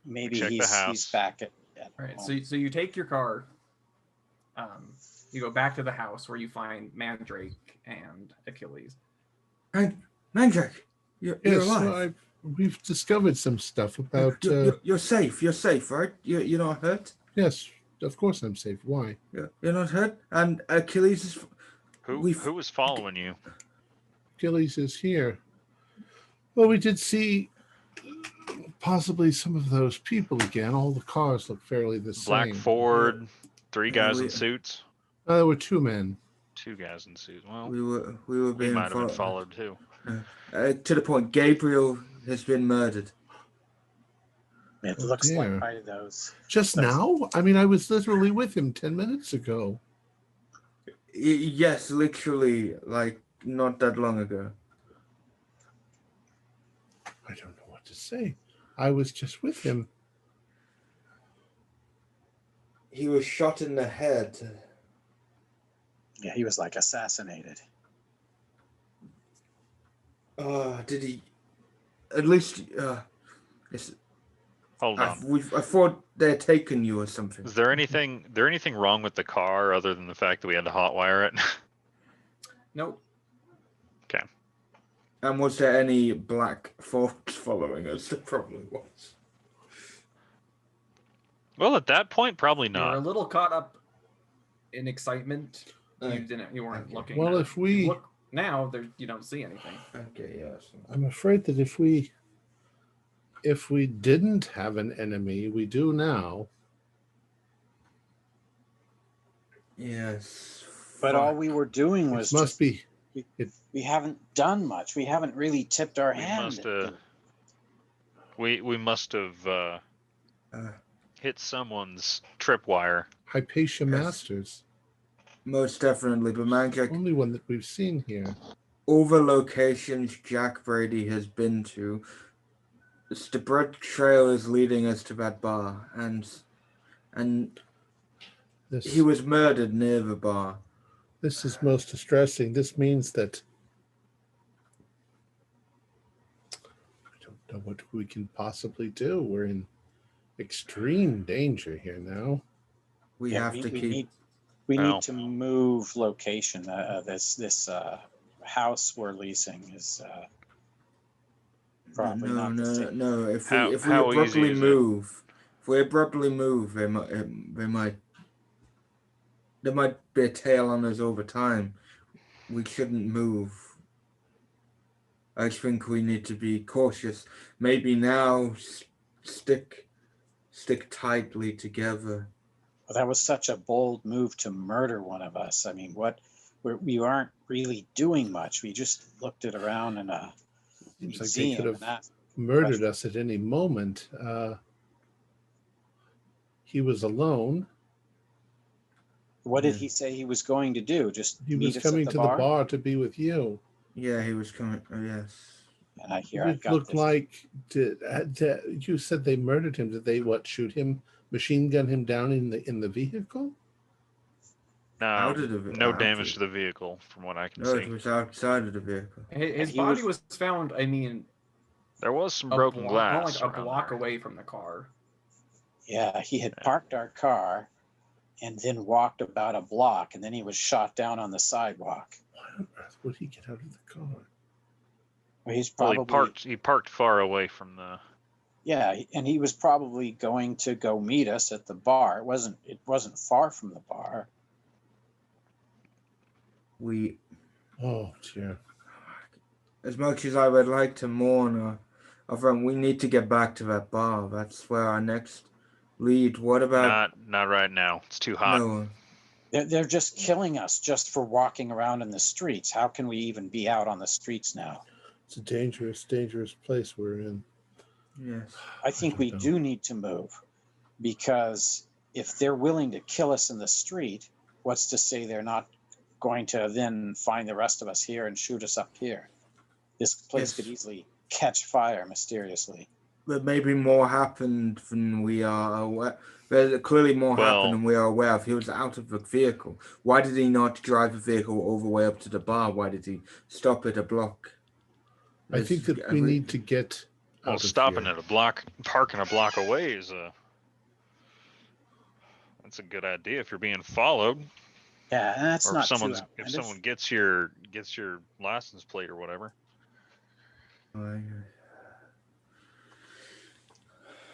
Maybe Check the house. he's back at Right. home. So you take your car. You go back to the house where you find Mandrake and Achilles. Mandrake, you're Yes, alive. we've discovered some stuff about. You're safe. You're safe, right? You're not hurt. Yes, of course I'm safe. Why? You're not hurt. And Achilles is. Who was following you? Achilles is here. Well, we did see possibly some of those people again. All the cars look fairly the same. Black Ford, 3 guys in suits. There were 2 men. 2 guys in suits. Well, We were we being might have been followed too. To the point, Gabriel has been murdered. It Oh, looks dear. like one of those. Just now? I mean, I was literally with him 10 minutes ago. Yes, literally, like not that long ago. I don't know what to say. I was just with him. He was shot in the head. Yeah, he was like assassinated. Did he? At least, Hold on. I thought they had taken you or something. Is there anything wrong with the car other than the fact that we had to hotwire it? Nope. Okay. And was there any black folks following us? There probably was. Well, at that point, probably You were a not. little caught up in excitement. Okay. You weren't looking. Well, if we... Look now, you don't see anything. Okay, yes. I'm afraid that if we didn't have an enemy, we do now. Yes. But all we were doing was It must be. we haven't done much. We haven't really tipped our We hand. must have. We must have hit someone's tripwire. Hypatia Yes. Masters. Most definitely, but Manjack, Only one that we've seen here. all the locations Jack Brady has been to, the bread trail is leading us to that bar, and This, he was murdered near the bar. this is most distressing. This means that I don't know what we can possibly do. We're in extreme danger here now. We Yeah, have we to keep. We Well. need to move location. This house we're leasing is probably not the same. No. If How- we how easy abruptly is it? move, there might be a tail on us over time. We shouldn't move. I think we need to be cautious. Maybe now stick tightly together. Well, that was such a bold move to murder one of us. I mean, what we aren't really doing much. We just looked it around in a Seems like they could museum and have asked murdered questions. us at any moment. He was alone. What did Yeah. he say he was going to do? Just He meet was us coming at the to bar? the bar to be with you. Yeah, he was coming. Oh, yes. And I've It got looked this. like you said they murdered him. Did they shoot him, machine gun him down in the vehicle? No, Out of the no out damage of- to the vehicle from what I can No, see. it was outside of the vehicle. His he body was- was found, I mean, There was some a broken block, glass. like a around block there. away from the car. Yeah, he had parked our car and then walked about a block, and then he was shot down on the sidewalk. Why on earth would he get out of the car? Well, he's Well, probably he parked far away from the. yeah, and he was probably going to go meet us at the bar. It wasn't far from the bar. We, Oh dear. as much as I would like to mourn our friend, we need to get back to that bar. That's where our next lead. What about Not right now. It's too hot. no? They're just killing us just for walking around in the streets. How can we even be out on the streets now? It's a dangerous, dangerous place we're in. Yes. I think don't we know. do need to move, because if they're willing to kill us in the street, what's to say they're not going to then find the rest of us here and shoot us up here? This place Yes. could easily catch fire mysteriously. But maybe more happened than we are aware. There's clearly more happened than we are aware of. He was out of the vehicle. Why did he not drive the vehicle all the way up to the bar? Why did he stop at a block? I think that we need to get Well, out of stopping here. at a block, parking a block away is that's a good idea if you're being followed, Yeah, and that's or not if too someone outlandish. gets your license plate or whatever.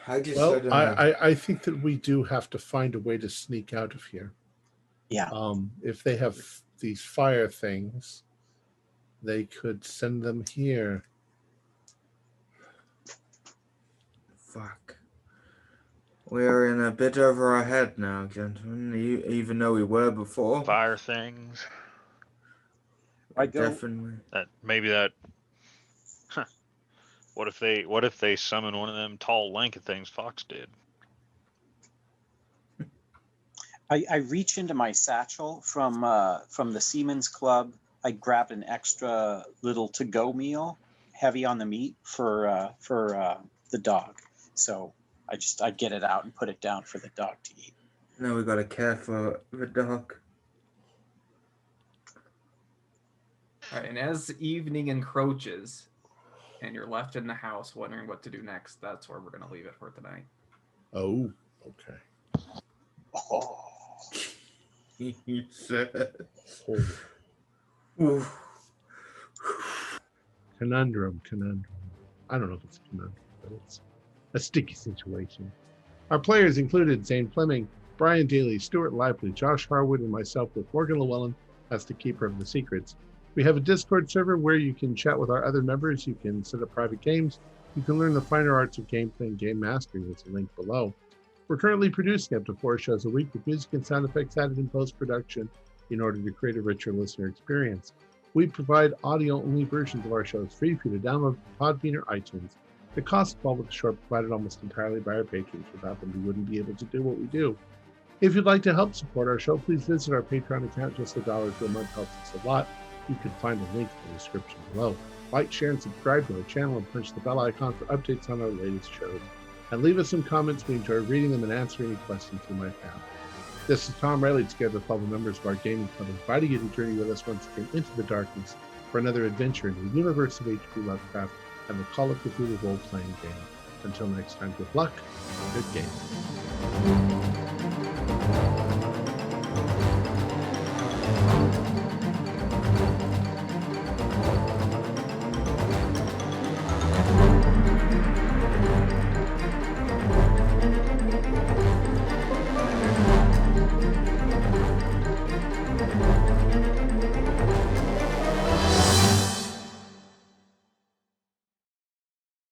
I just Well, don't know. I think that we do have to find a way to sneak out of here. Yeah. If they have these fire things, they could send them here. Fuck. We're in a bit over our head now, gentlemen. Even though we were before. Fire things. I go. Definitely. Huh. What if they summon one of them tall, lanky things Fox did? I reach into my satchel from the Seamen's Club. I grabbed an extra little to-go meal, heavy on the meat for the dog. So I get it out and put it down for the dog to eat. Now we gotta care for the dog. All right, and as evening encroaches, and you're left in the house wondering what to do next, that's where we're gonna leave it for tonight. Oh, okay. Oh, He said. Oh, Oof. conundrum. I don't know if it's a conundrum, but it's a sticky situation. Our players included Zane Fleming, Brian Daly, Stuart Lively, Josh Harwood, and myself, with Morgan Llewellyn as the keeper of the secrets. We have a Discord server where you can chat with our other members. You can set up private games. You can learn the finer arts of gameplay and game mastering. There's a link below. We're currently producing up to 4 shows a week with music and sound effects added in post-production in order to create a richer listener experience. We provide audio-only versions of our shows free for you to download from Podbean or iTunes. The costs involved with the show are provided almost entirely by our patrons. Without them, we wouldn't be able to do what we do. If you'd like to help support our show, please visit our Patreon account. Just $1 a month helps us a lot. You can find a link in the description below. Like, share, and subscribe to our channel, and punch the bell icon for updates on our latest shows. And leave us some comments. We enjoy reading them and answering any questions you might have. This is Tom Riley, together with all the members of our gaming club, inviting you to journey with us once again into the darkness for another adventure in the universe of H.P. Lovecraft and the Call of Cthulhu role-playing game. Until next time, good luck and good game.